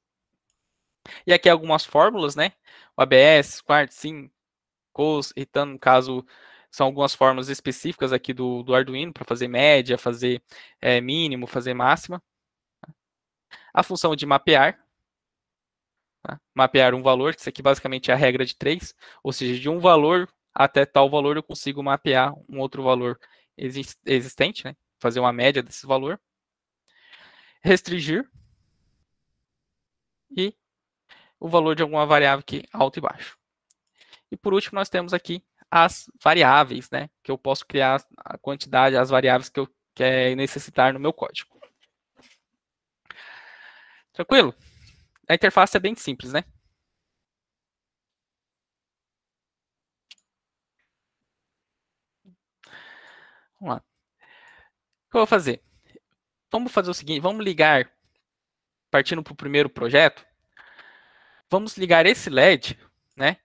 E aqui algumas fórmulas, né? O ABS, quart, sim, cos, então, no caso, são algumas fórmulas específicas aqui do Arduino para fazer média, fazer mínimo, fazer máxima. A função de mapear. Tá? Mapear um valor, que isso aqui basicamente é a regra de 3, ou seja, de um valor até tal valor eu consigo mapear um outro valor existente, né? Fazer uma média desse valor. Restringir. E o valor de alguma variável aqui, alto e baixo. E por último, nós temos aqui as variáveis, né? Que eu posso criar a quantidade, as variáveis que eu quero necessitar no meu código. Tranquilo? A interface é bem simples, né? Vamos lá. O que eu vou fazer? Vamos fazer o seguinte, vamos ligar, partindo para o primeiro projeto, vamos ligar esse LED, né?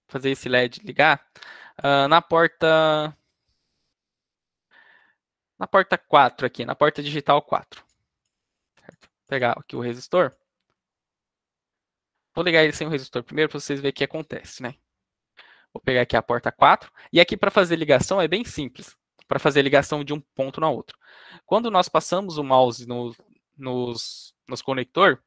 Fazer esse LED ligar na porta 4 aqui, na porta digital 4. Certo? Vou pegar aqui o resistor. Vou ligar ele sem o resistor primeiro para vocês verem o que acontece, né? Vou pegar aqui a porta 4. E aqui para fazer ligação é bem simples. Para fazer ligação de um ponto na outro. Quando nós passamos o mouse nos conector,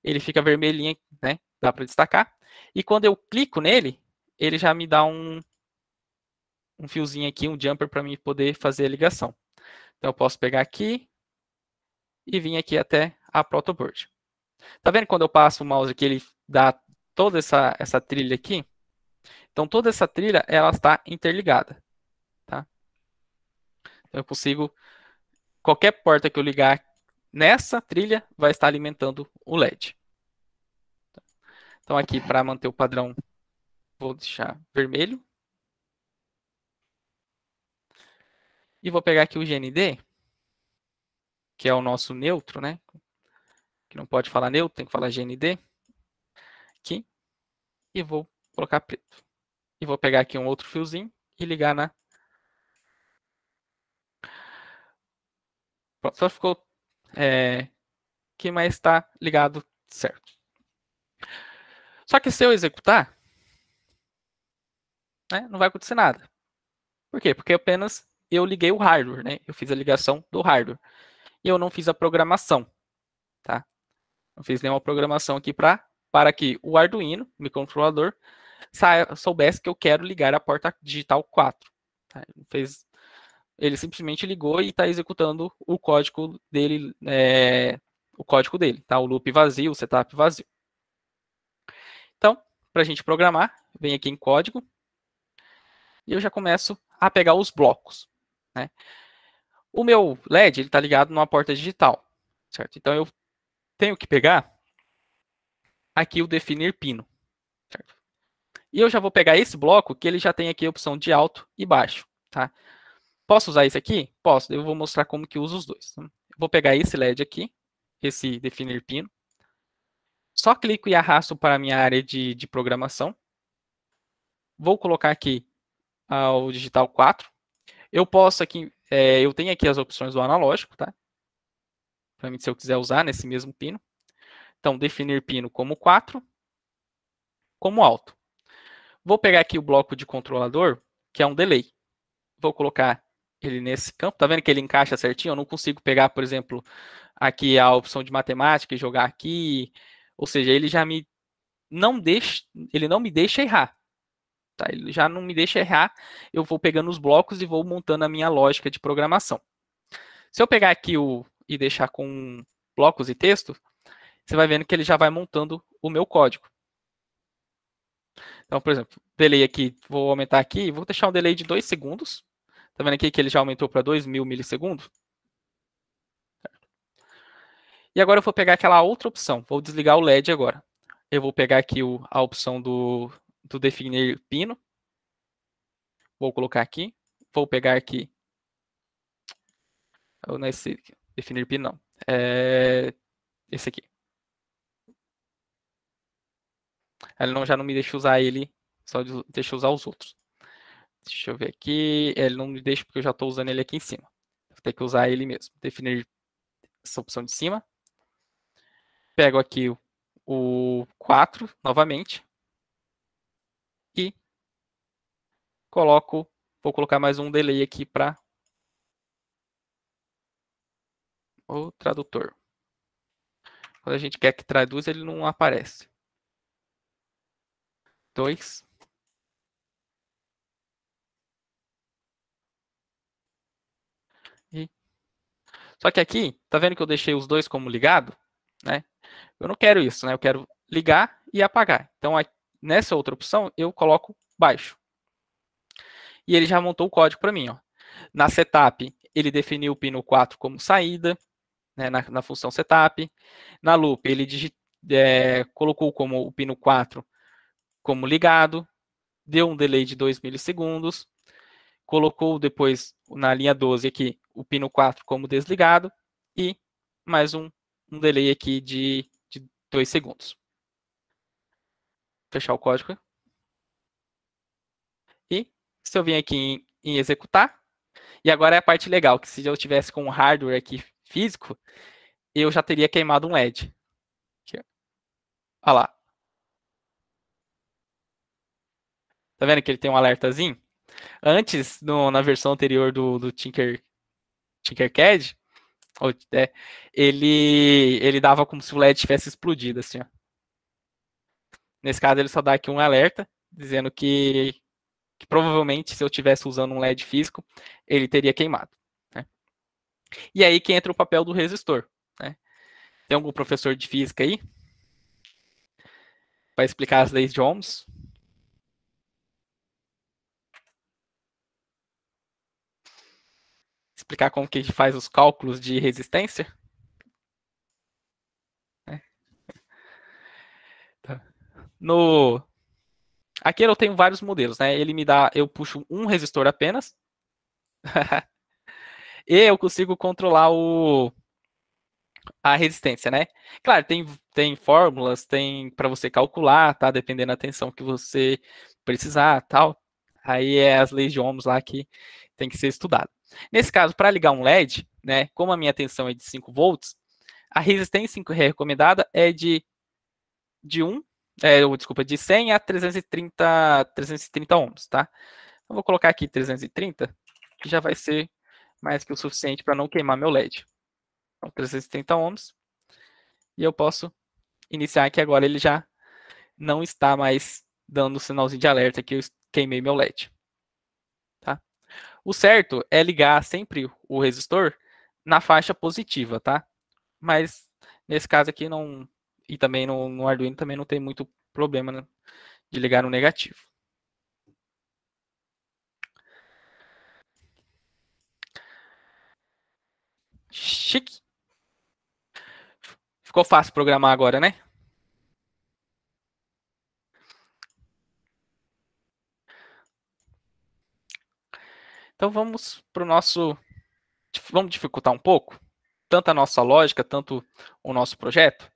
ele fica vermelhinho, né? Dá para destacar. E quando eu clico nele, ele já me dá um fiozinho aqui, um jumper para mim poder fazer a ligação. Então eu posso pegar aqui e vir aqui até a protoboard. Tá vendo quando eu passo o mouse aqui, ele dá toda essa trilha aqui? Então toda essa trilha ela está interligada, tá? Então eu consigo, qualquer porta que eu ligar nessa trilha vai estar alimentando o LED. Então aqui para manter o padrão vou deixar vermelho. E vou pegar aqui o GND, que é o nosso neutro, né? Que não pode falar neutro, tem que falar GND. Aqui. E vou colocar preto. E vou pegar aqui um outro fiozinho e ligar Pronto, só ficou aqui, mas está ligado certo. Só que se eu executar, né, não vai acontecer nada. Por quê? Porque apenas eu liguei o hardware, né? Eu fiz a ligação do hardware. E eu não fiz a programação, tá? Não fiz nenhuma programação aqui para que o Arduino, o microcontrolador, soubesse que eu quero ligar a porta digital 4. Tá? Ele simplesmente ligou e está executando o código dele, tá? O loop vazio, o setup vazio. Então, para a gente programar, vem aqui em código e eu já começo a pegar os blocos, né? O meu LED está ligado numa porta digital, certo? Então eu tenho que pegar aqui o definir pino, certo? E eu já vou pegar esse bloco que ele já tem aqui a opção de alto e baixo, tá? Posso usar esse aqui? Posso. Eu vou mostrar como que usa os dois. Vou pegar esse LED aqui, esse definir pino. Só clico e arrasto para a minha área de programação. Vou colocar aqui o digital 4. Eu posso aqui, eu tenho aqui as opções do analógico, tá? Para mim, se eu quiser usar nesse mesmo pino. Então, definir pino como 4, como alto. Vou pegar aqui o bloco de controlador, que é um delay. Vou colocar ele nesse campo. Tá vendo que ele encaixa certinho? Eu não consigo pegar, por exemplo, aqui a opção de matemática e jogar aqui. Ou seja, ele não me deixa errar. Tá? Ele já não me deixa errar. Eu vou pegando os blocos e vou montando a minha lógica de programação. Se eu pegar aqui e deixar com blocos e texto, você vai vendo que ele já vai montando o meu código. Então, por exemplo, delay aqui, vou aumentar aqui, vou deixar um delay de 2 segundos. Tá vendo aqui que ele já aumentou para 2.000 milissegundos? E agora eu vou pegar aquela outra opção, vou desligar o LED agora. Eu vou pegar aqui a opção do definir pino. Vou colocar aqui. Vou pegar aqui. Não é esse definir pino, não. Esse aqui. Ele já não me deixa usar ele, só deixa eu usar os outros. Deixa eu ver aqui. Ele não me deixa porque eu já estou usando ele aqui em cima. Vou ter que usar ele mesmo. Definir essa opção de cima. Pego aqui o 4 novamente. E vou colocar mais um delay aqui para o tradutor. Quando a gente quer que traduza, ele não aparece. 2. Só que aqui, tá vendo que eu deixei os dois como ligado? Né? Eu não quero isso, né? Eu quero ligar e apagar. Então, nessa outra opção, eu coloco baixo. E ele já montou o código para mim. Ó. Na setup, ele definiu o pino 4 como saída, né, na função setup. Na loop, ele colocou como o pino 4 como ligado, deu um delay de 2 milissegundos, colocou depois na linha 12 aqui o pino 4 como desligado e mais um delay aqui de 2 segundos. Fechar o código. E se eu vim aqui em executar, e agora é a parte legal, que se eu tivesse com um hardware aqui físico, eu já teria queimado um LED. Aqui, olha lá. Tá vendo que ele tem um alertazinho? Antes, na versão anterior do Tinkercad, ele dava como se o LED tivesse explodido, assim, ó. Nesse caso, ele só dá aqui um alerta, dizendo que provavelmente, se eu estivesse usando um LED físico, ele teria queimado. Né? E aí que entra o papel do resistor. Né? Tem algum professor de física aí? Para explicar as leis de Ohms? Explicar como que a gente faz os cálculos de resistência? Tá. Aqui eu tenho vários modelos, né? Eu puxo um resistor apenas. E eu consigo controlar a resistência, né? Claro, tem fórmulas, tem para você calcular, tá? Dependendo da tensão que você precisar, Aí é as leis de Ohms lá que tem que ser estudado. Nesse caso, para ligar um LED, né, como a minha tensão é de 5 volts, a resistência recomendada é de 100 a 330 ohms, tá? Eu vou colocar aqui 330, que já vai ser mais que o suficiente para não queimar meu LED. Então, 330 ohms. E eu posso iniciar que agora ele já não está mais dando o sinalzinho de alerta que eu queimei meu LED. Tá? O certo é ligar sempre o resistor na faixa positiva, tá? Mas nesse caso aqui não, e também no Arduino também não tem muito problema, né, de ligar no negativo. Chique. Ficou fácil programar agora, né? Então vamos para o nosso... Vamos dificultar um pouco, tanto a nossa lógica, tanto o nosso projeto.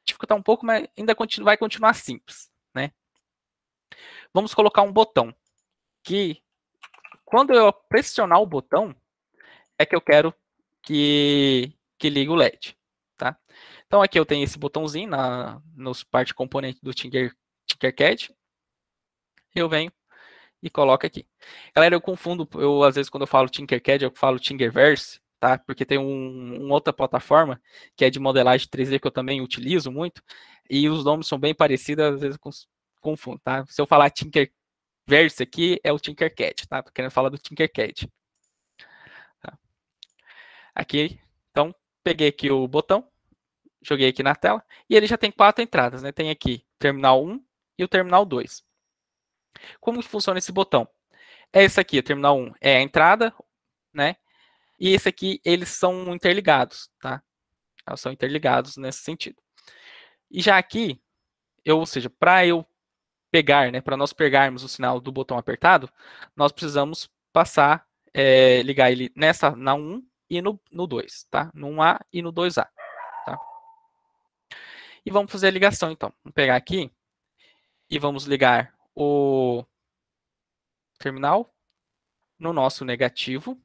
Dificultar um pouco, mas ainda vai continuar simples, né? Vamos colocar um botão, que quando eu pressionar o botão, é que eu quero que ligue o LED, tá? Então aqui eu tenho esse botãozinho nos parte componente do Tinkercad. Eu venho e coloco aqui. Galera, eu confundo, às vezes quando eu falo Tinkercad, eu falo Tinkerverse, tá? Porque tem uma outra plataforma que é de modelagem 3D que eu também utilizo muito, e os nomes são bem parecidos, às vezes eu confundo, tá? Se eu falar Tinkerverse aqui, é o Tinkercad, tá? Tô querendo falar do Tinkercad. Tá? Aqui, então, peguei aqui o botão, joguei aqui na tela, e ele já tem 4 entradas, né? Tem aqui terminal 1 e o terminal 2. Como funciona esse botão? Esse aqui, o terminal 1, é a entrada, né? E esse aqui, eles são interligados, tá? Eles são interligados nesse sentido. E já aqui, ou seja, para eu pegar, né? Para nós pegarmos o sinal do botão apertado, nós precisamos passar, ligar ele na 1 e no 2, tá? No 1A e no 2A, tá? E vamos fazer a ligação, então. Vamos pegar aqui e vamos ligar o terminal no nosso negativo.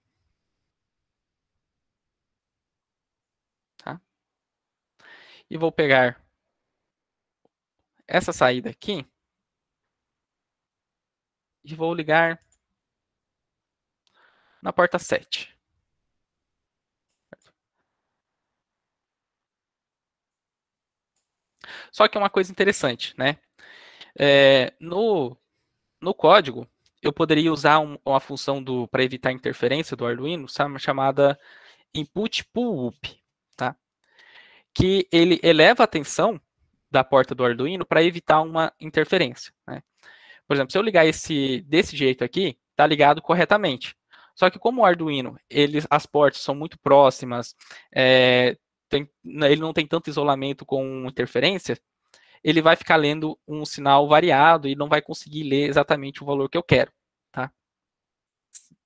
Tá? E vou pegar essa saída aqui e vou ligar na porta 7. Só que é uma coisa interessante, né? No código, eu poderia usar uma função para evitar interferência do Arduino, chamada input pull up, tá? Que ele eleva a tensão da porta do Arduino para evitar uma interferência, né? Por exemplo, se eu ligar desse jeito aqui, tá ligado corretamente. Só que como o Arduino, as portas são muito próximas, ele não tem tanto isolamento com interferência, ele vai ficar lendo um sinal variado e não vai conseguir ler exatamente o valor que eu quero, tá?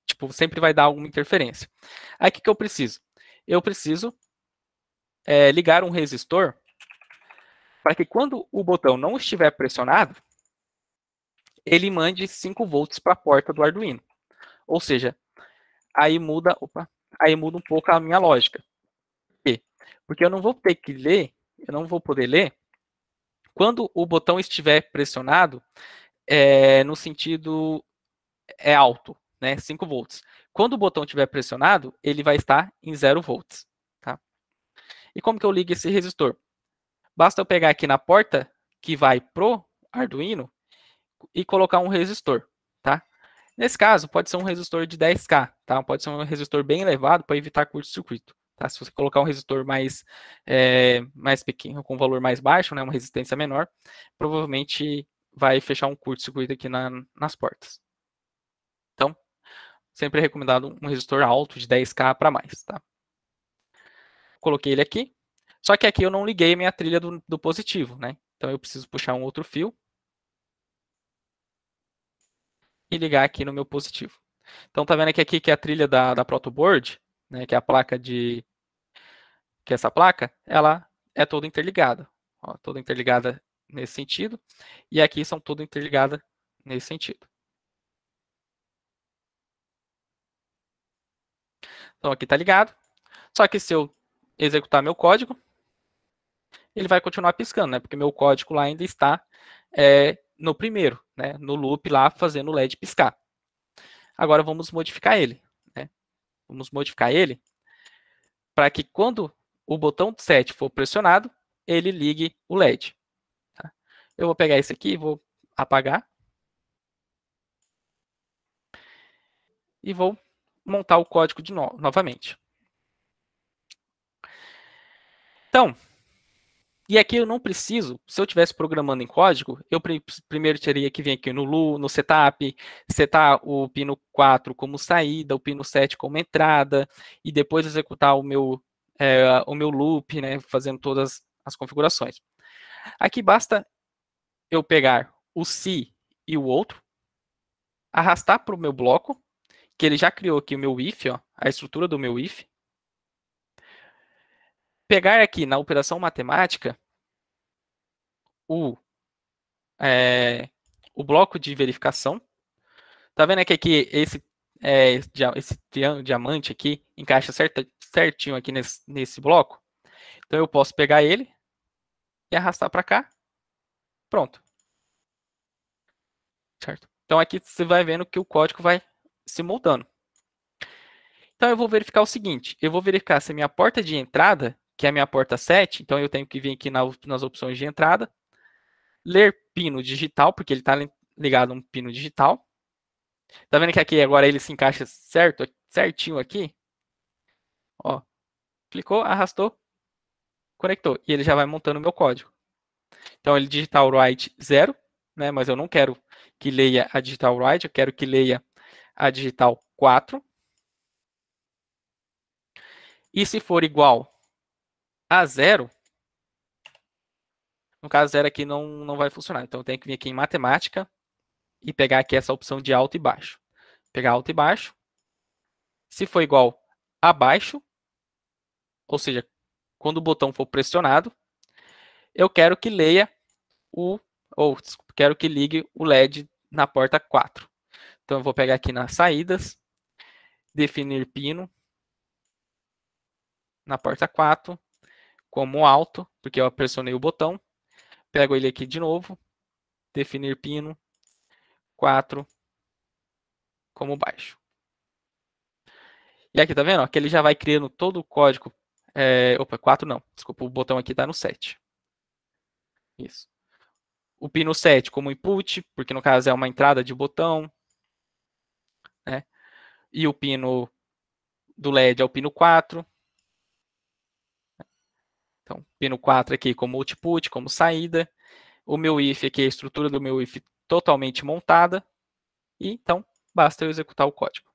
Tipo, sempre vai dar alguma interferência. Aí o que eu preciso? Eu preciso ligar um resistor para que quando o botão não estiver pressionado, ele mande 5 volts para a porta do Arduino. Ou seja, aí muda um pouco a minha lógica. Por quê? Porque eu não vou ter que ler, eu não vou poder ler quando o botão estiver pressionado no sentido alto, né, 5 volts. Quando o botão estiver pressionado, ele vai estar em 0 volts. Tá? E como que eu ligo esse resistor? Basta eu pegar aqui na porta que vai pro Arduino e colocar um resistor, tá? Nesse caso, pode ser um resistor de 10K, tá? Pode ser um resistor bem elevado para evitar curto-circuito, tá? Se você colocar um resistor mais pequeno, com valor mais baixo, né, uma resistência menor, provavelmente vai fechar um curto-circuito aqui nas portas. Então, sempre é recomendado um resistor alto de 10K para mais, tá? Coloquei ele aqui, só que aqui eu não liguei minha trilha do positivo, né? Então eu preciso puxar um outro fio e ligar aqui no meu positivo. Então tá vendo aqui que é a trilha da protoboard, né, que é a placa que essa placa, ela é toda interligada. Ó, toda interligada nesse sentido. E aqui são todas interligadas nesse sentido. Então aqui tá ligado. Só que se eu executar meu código, ele vai continuar piscando, né? Porque meu código lá ainda está no primeiro, né? No loop lá, fazendo o LED piscar. Agora vamos modificar ele, né? Vamos modificar ele para que quando o botão set for pressionado, ele ligue o LED. Tá? Eu vou pegar esse aqui, vou apagar. E vou montar o código novamente. Então, e aqui eu não preciso, se eu estivesse programando em código, eu primeiro teria que vir aqui no setup, setar o pino 4 como saída, o pino 7 como entrada, e depois executar o meu loop, né, fazendo todas as configurações. Aqui basta eu pegar o si e o outro, arrastar para o meu bloco, que ele já criou aqui o meu if, ó, a estrutura do meu if, pegar aqui na operação matemática o bloco de verificação. Tá vendo que aqui esse diamante aqui encaixa certinho aqui nesse bloco? Então eu posso pegar ele e arrastar para cá. Pronto. Certo? Então aqui você vai vendo que o código vai se moldando. Então eu vou verificar o seguinte, eu vou verificar se a minha porta de entrada, que é a minha porta 7, então eu tenho que vir aqui nas opções de entrada, ler pino digital, porque ele está ligado a um pino digital. Tá vendo que aqui agora ele se encaixa certinho aqui? Ó, clicou, arrastou, conectou. E ele já vai montando o meu código. Então ele digital write 0, né? Mas eu não quero que leia a digital write, eu quero que leia a digital 4. E se for igual a 0, no caso 0 aqui não vai funcionar. Então eu tenho que vir aqui em matemática e pegar aqui essa opção de alto e baixo. Pegar alto e baixo. Se for igual a baixo, ou seja, quando o botão for pressionado, eu quero que leia quero que ligue o LED na porta 4. Então eu vou pegar aqui nas saídas, definir pino na porta 4 como alto, porque eu pressionei o botão. Pego ele aqui de novo, definir pino 4 como baixo. E aqui tá vendo? Ó, que ele já vai criando todo o código. 4 não. Desculpa, o botão aqui está no 7. Isso. O pino 7 como input, porque no caso é uma entrada de botão. Né? E o pino do LED é o pino 4. Então, pino 4 aqui como output, como saída. O meu if aqui, a estrutura do meu if totalmente montada. E então, basta eu executar o código.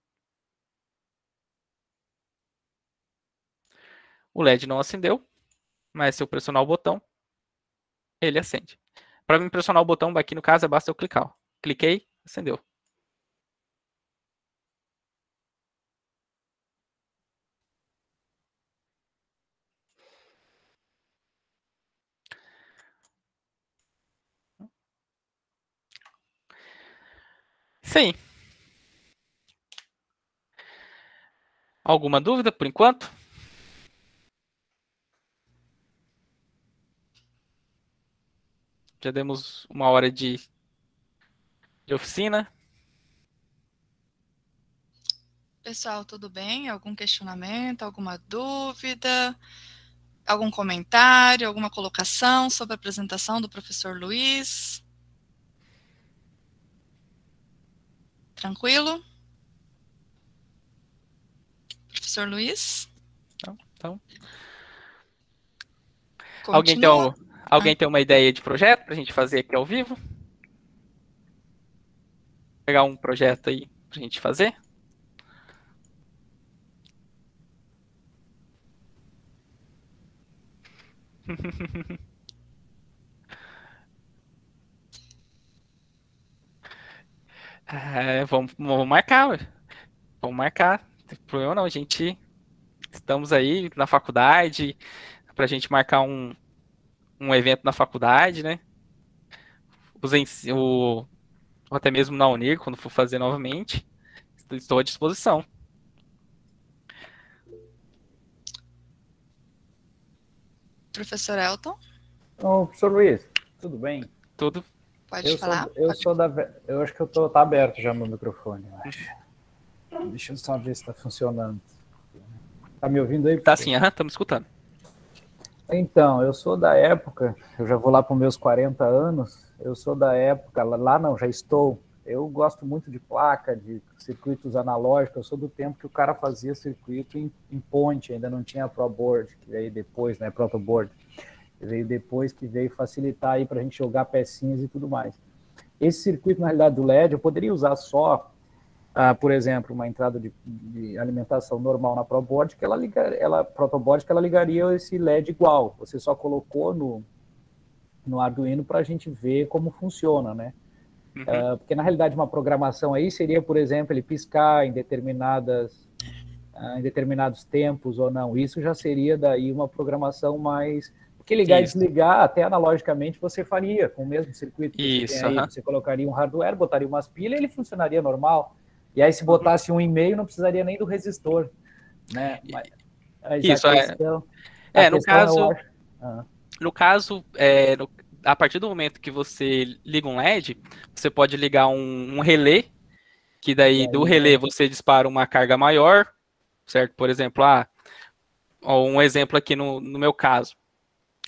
O LED não acendeu, mas se eu pressionar o botão, ele acende. Para mim pressionar o botão aqui no caso, basta eu clicar. Ó. Cliquei, acendeu. Sim. Alguma dúvida por enquanto? Já demos 1 hora de oficina. Pessoal, tudo bem? Algum questionamento, alguma dúvida, algum comentário, alguma colocação sobre a apresentação do professor Luiz? Tranquilo? Professor Luiz? Então. Continua. Alguém tem uma ideia de projeto para a gente fazer aqui ao vivo? Pegar um projeto aí para a gente fazer? Vamos marcar, ué. Vamos marcar. Não tem problema não, a gente estamos aí na faculdade para a gente marcar um evento na faculdade, né? Ou até mesmo na Unir, quando for fazer novamente. Estou à disposição. Professor Elton? Ô, professor Luiz, tudo bem? Tudo. Pode falar? Eu acho que tá aberto já meu microfone, eu acho. Deixa eu só ver se está funcionando. Tá me ouvindo aí? Tá sim, estamos escutando. Então, eu sou da época, eu já vou lá para os meus 40 anos, eu sou da época, lá não, já estou, eu gosto muito de placa, de circuitos analógicos, eu sou do tempo que o cara fazia circuito em ponte, ainda não tinha ProBoard, que veio depois, né, protoboard, que veio depois, que veio facilitar aí para a gente jogar pecinhas e tudo mais. Esse circuito, na realidade, do LED, eu poderia usar só, por exemplo, uma entrada de alimentação normal na ProBoard, que protoboard, que ela ligaria esse LED igual. Você só colocou no Arduino para a gente ver como funciona, né? Porque, na realidade, uma programação aí seria, por exemplo, ele piscar em determinados tempos ou não. Isso já seria daí uma programação mais... Porque ligar e desligar, até analogicamente, você faria com o mesmo circuito que você tem aí. Você colocaria um hardware, botaria umas pilhas e ele funcionaria normal. E aí, se botasse 1,5, não precisaria nem do resistor, né? Mas isso, no caso, a partir do momento que você liga um LED, você pode ligar um relé, que daí do relé você dispara uma carga maior, certo? Por exemplo, um exemplo aqui no meu caso,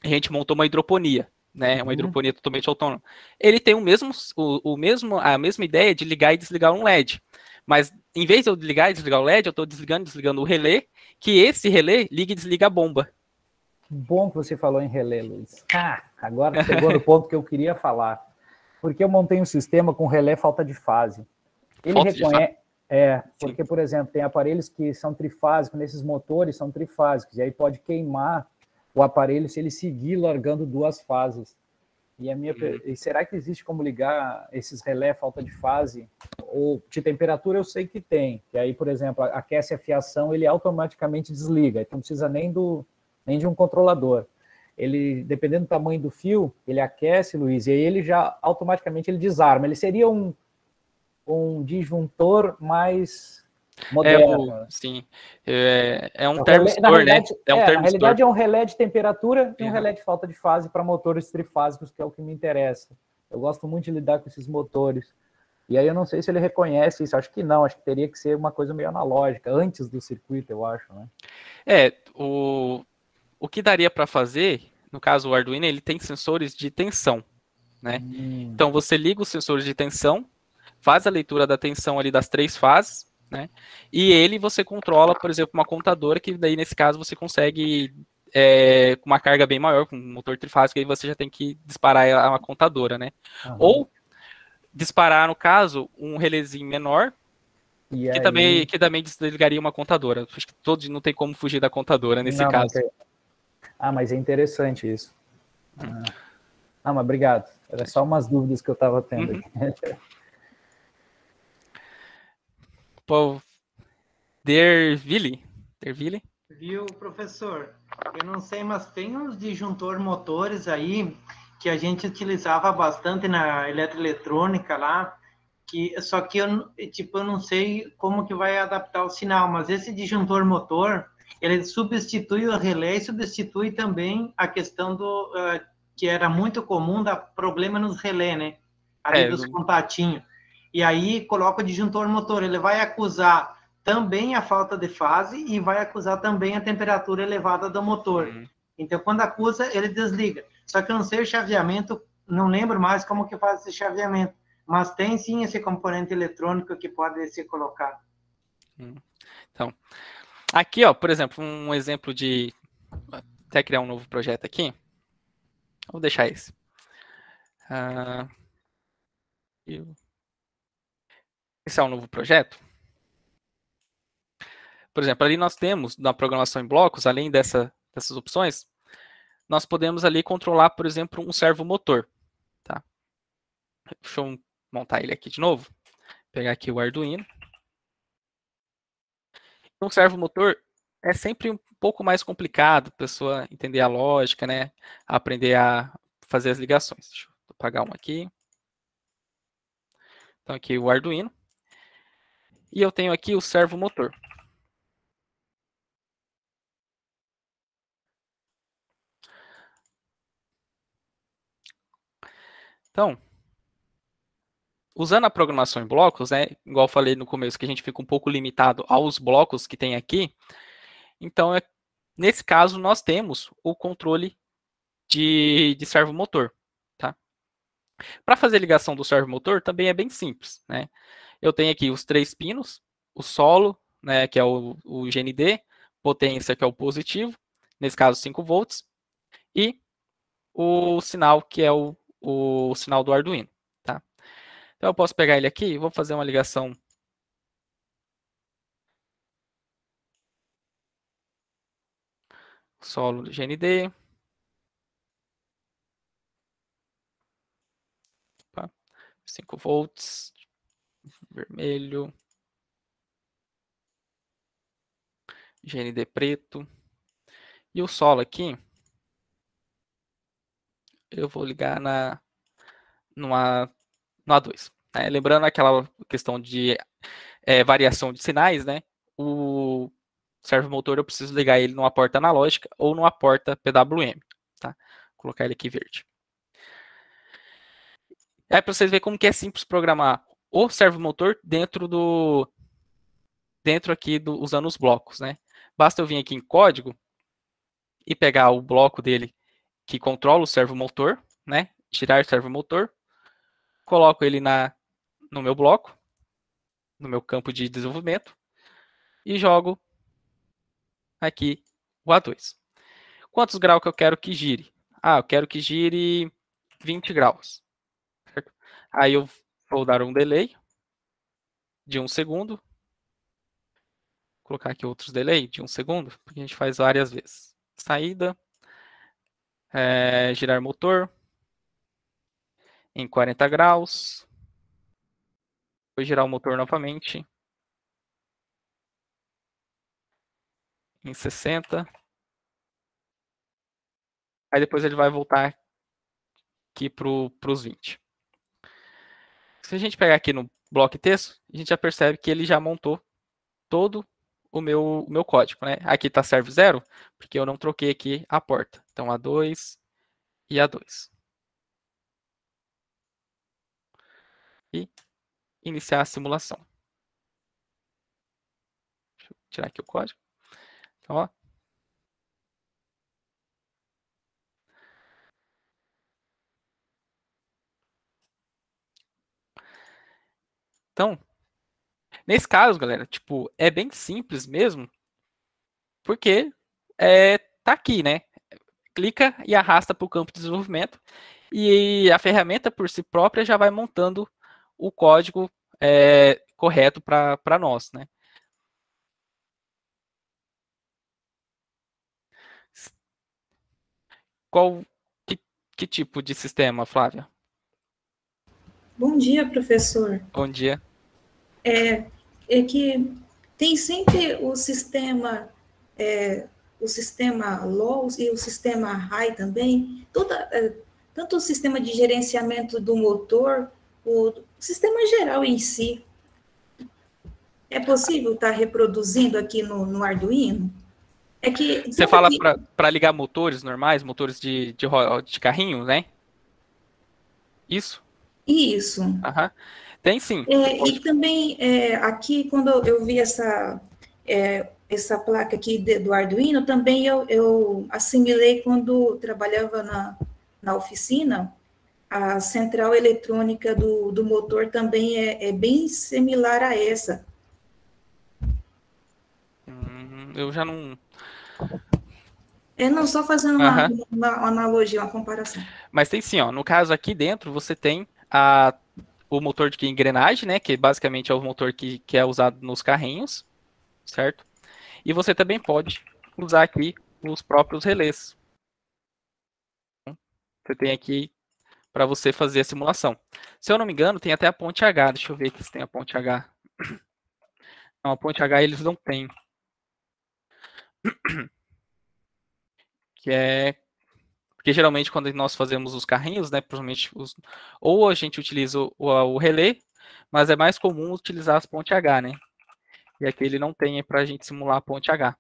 a gente montou uma hidroponia, né? Uma hidroponia totalmente autônoma. Ele tem a mesma ideia de ligar e desligar um LED. Mas, em vez de eu ligar e desligar o LED, eu estou desligando e desligando o relé, que esse relé liga e desliga a bomba. Bom que você falou em relé, Luiz. Agora chegou no ponto que eu queria falar. Porque eu montei um sistema com relé falta de fase. Ele reconhece... porque, por exemplo, tem aparelhos que são trifásicos, nesses motores são trifásicos, e aí pode queimar o aparelho se ele seguir largando 2 fases. E será que existe como ligar esses relé falta de fase? Ou de temperatura eu sei que tem, que aí, por exemplo, aquece a fiação, ele automaticamente desliga, então não precisa nem de um controlador. Ele, dependendo do tamanho do fio, ele aquece, Luiz, e aí ele já automaticamente ele desarma. Ele seria um disjuntor mais moderno. Sim. É um termistor, né? Na realidade é um relé de temperatura e um relé de falta de fase para motores trifásicos, que é o que me interessa. Eu gosto muito de lidar com esses motores. E aí eu não sei se ele reconhece isso, acho que não, acho que teria que ser uma coisa meio analógica, antes do circuito, eu acho, né? O que daria para fazer, no caso o Arduino, ele tem sensores de tensão, né? Então você liga os sensores de tensão, faz a leitura da tensão ali das 3 fases, né? E você controla, por exemplo, uma contadora, que daí nesse caso você consegue com uma carga bem maior, com um motor trifásico, aí você já tem que disparar uma contadora, né? Ou disparar, no caso, um relézinho menor, que também desligaria uma contadora. Acho que todos não tem como fugir da contadora nesse caso. Mas é interessante isso. Mas obrigado. Era só umas dúvidas que eu estava tendo aqui. Derville? Viu, professor? Eu não sei, mas tem uns disjuntor motores aí que a gente utilizava bastante na eletroeletrônica lá, só que eu não sei como que vai adaptar o sinal, mas esse disjuntor motor, ele substitui o relé e substitui também a questão que era muito comum, da problema nos relé, né? Ali dos contatinhos. E aí coloca o disjuntor motor, ele vai acusar também a falta de fase e vai acusar também a temperatura elevada do motor. Então, quando acusa, ele desliga. Só que eu não sei o chaveamento, não lembro mais como que faz esse chaveamento, mas tem sim esse componente eletrônico que pode ser colocado. Então, aqui, por exemplo, um exemplo de... Até criar um novo projeto aqui. Vou deixar esse. Esse é um novo projeto. Por exemplo, ali nós temos, na programação em blocos, além dessas opções, nós podemos ali controlar, por exemplo, um servomotor. Tá? Deixa eu montar ele aqui de novo. Pegar aqui o Arduino. Um servomotor é sempre um pouco mais complicado, a pessoa entender a lógica, né? Aprender a fazer as ligações. Deixa eu apagar um aqui. Então, aqui o Arduino. E eu tenho aqui o servomotor. Então, usando a programação em blocos, né, igual eu falei no começo, que a gente fica um pouco limitado aos blocos que tem aqui, então, nesse caso, nós temos o controle de servomotor. Tá? Para fazer a ligação do servomotor, também é bem simples. Né? Eu tenho aqui os 3 pinos, o solo, né, que é o GND, potência, que é o positivo, nesse caso 5 volts, e o sinal, que é o sinal do Arduino. Tá? Então eu posso pegar ele aqui e vou fazer uma ligação solo do GND. 5 volts, vermelho, GND preto. E o solo aqui, eu vou ligar no A2. Né? Lembrando aquela questão de variação de sinais, né? O servomotor eu preciso ligar ele numa porta analógica ou numa porta PWM. Tá? Vou colocar ele aqui verde. É para vocês verem como que é simples programar o servomotor dentro aqui usando os blocos. Né? Basta eu vir aqui em código e pegar o bloco dele que controla o servomotor, né? Girar o servomotor, coloco ele no meu bloco, no meu campo de desenvolvimento, e jogo aqui o A2. Quantos graus que eu quero que gire? Eu quero que gire 20 graus. Certo? Aí eu vou dar um delay de 1 segundo. Vou colocar aqui outros delay de 1 segundo, porque a gente faz várias vezes. Saída, girar motor em 40 graus. Vou girar o motor novamente em 60. Aí depois ele vai voltar aqui para os 20. Se a gente pegar aqui no bloco de texto, a gente já percebe que ele já montou todo o meu código. Né? Aqui está serve 0, porque eu não troquei aqui a porta. Então, A2 e A2. E iniciar a simulação. Deixa eu tirar aqui o código. Então, ó. Então, nesse caso, galera, tipo, é bem simples mesmo, porque tá aqui, né? Clica e arrasta para o campo de desenvolvimento e a ferramenta por si própria já vai montando o código correto para nós, né? Que tipo de sistema, Flávia? Bom dia, professor. Bom dia. É que tem sempre o sistema low e o sistema high também, tanto o sistema de gerenciamento do motor, o sistema geral em si. É possível estar reproduzindo aqui no Arduino? Você fala para ligar motores normais, motores de carrinho, né? Isso? Isso. Uhum. Tem sim. E também, aqui, quando eu vi essa placa aqui do Arduino, também eu assimilei quando trabalhava na oficina, a central eletrônica do motor também é bem similar a essa. Eu já não... Não, só fazendo uma analogia, uma comparação. Mas tem sim, ó. No caso aqui dentro, você tem o motor de engrenagem, né? Que basicamente é o motor que é usado nos carrinhos, certo? E você também pode usar aqui os próprios relés. Você tem aqui para você fazer a simulação. Se eu não me engano, tem até a ponte H. Deixa eu ver aqui se tem a ponte H. Não, a ponte H eles não têm. Que é... Porque geralmente quando nós fazemos os carrinhos, né, provavelmente ou a gente utiliza o relé, mas é mais comum utilizar as ponte H, né? E aqui ele não tem para a gente simular a ponte H.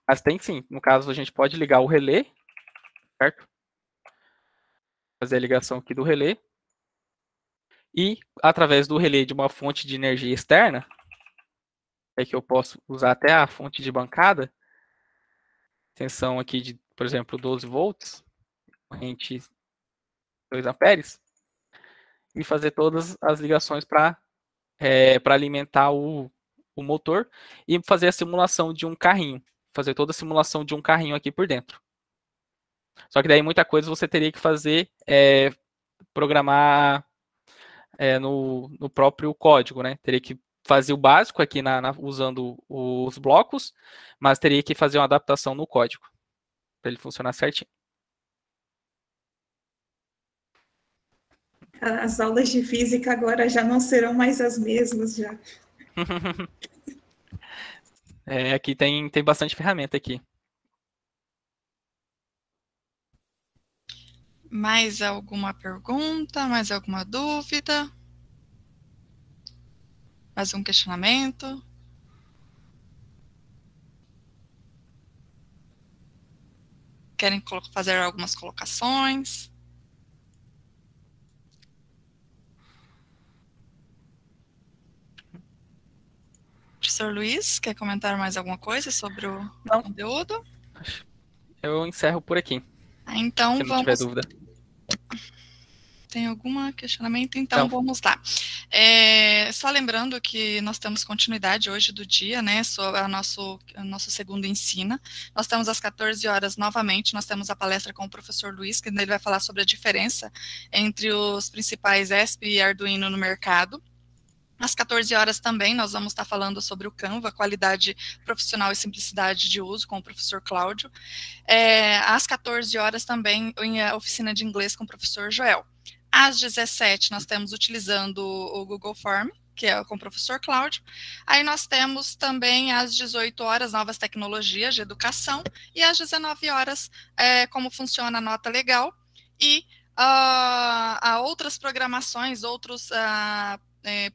Mas tem sim. No caso, a gente pode ligar o relé, certo? fazer a ligação aqui do relé. E, através do relé de uma fonte de energia externa, é que eu posso usar até a fonte de bancada, tensão aqui de, por exemplo, 12 volts, corrente 2 amperes, e fazer todas as ligações para alimentar o motor e fazer a simulação de um carrinho. Fazer toda a simulação de um carrinho aqui por dentro. Só que daí muita coisa você teria que fazer, programar no próprio código, né? Teria que fazer o básico aqui usando os blocos, mas teria que fazer uma adaptação no código para ele funcionar certinho. As aulas de física agora já não serão mais as mesmas já. Aqui tem bastante ferramenta aqui. Mais alguma pergunta? Mais alguma dúvida? Mais um questionamento? Querem fazer algumas colocações? Professor Luiz, quer comentar mais alguma coisa sobre o conteúdo? Eu encerro por aqui. Então, se não tiver dúvida. Tem algum questionamento? Então, vamos lá. Só lembrando que nós temos continuidade hoje do dia, né, sobre o nosso segundo ensina. Nós temos às 14 horas, novamente, nós temos a palestra com o professor Luiz, que ele vai falar sobre a diferença entre os principais ESP e Arduino no mercado. Às 14 horas também nós vamos estar falando sobre o Canva, qualidade profissional e simplicidade de uso, com o professor Cláudio. Às 14 horas também, a oficina de inglês com o professor Joel. Às 17 nós temos utilizando o Google Form, que é com o professor Cláudio. Aí nós temos também às 18 horas novas tecnologias de educação e às 19 horas como funciona a nota legal e há outras programações, outros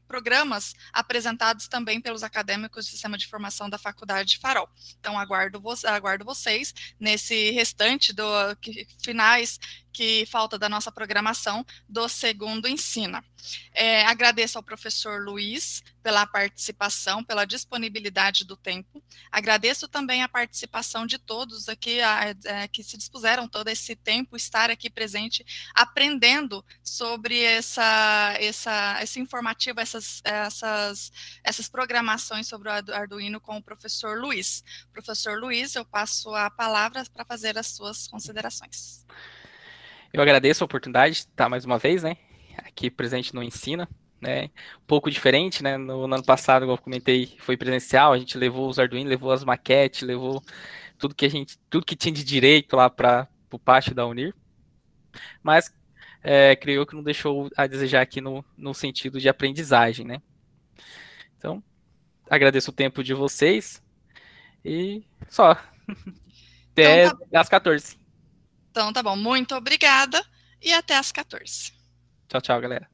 programas apresentados também pelos acadêmicos do Sistema de Formação da Faculdade Farol. Então, aguardo vocês nesse restante finais que falta da nossa programação do segundo ensina. Agradeço ao professor Luiz pela participação, pela disponibilidade do tempo. Agradeço também a participação de todos aqui que se dispuseram todo esse tempo estar aqui presente, aprendendo sobre esse informativo, essas programações sobre o Arduino com o professor Luiz. Professor Luiz, eu passo a palavra para fazer as suas considerações. Eu agradeço a oportunidade de estar mais uma vez, né, aqui presente no Ensina, né, um pouco diferente, né, no ano passado, como eu comentei, foi presencial, a gente levou os Arduino, levou as maquetes, levou tudo que tinha de direito lá para o pátio da Unir, mas creio que não deixou a desejar aqui no sentido de aprendizagem, né. Então, agradeço o tempo de vocês e só. Até às 14. Então, tá bom. Muito obrigada e até às 14. Tchau, tchau, galera.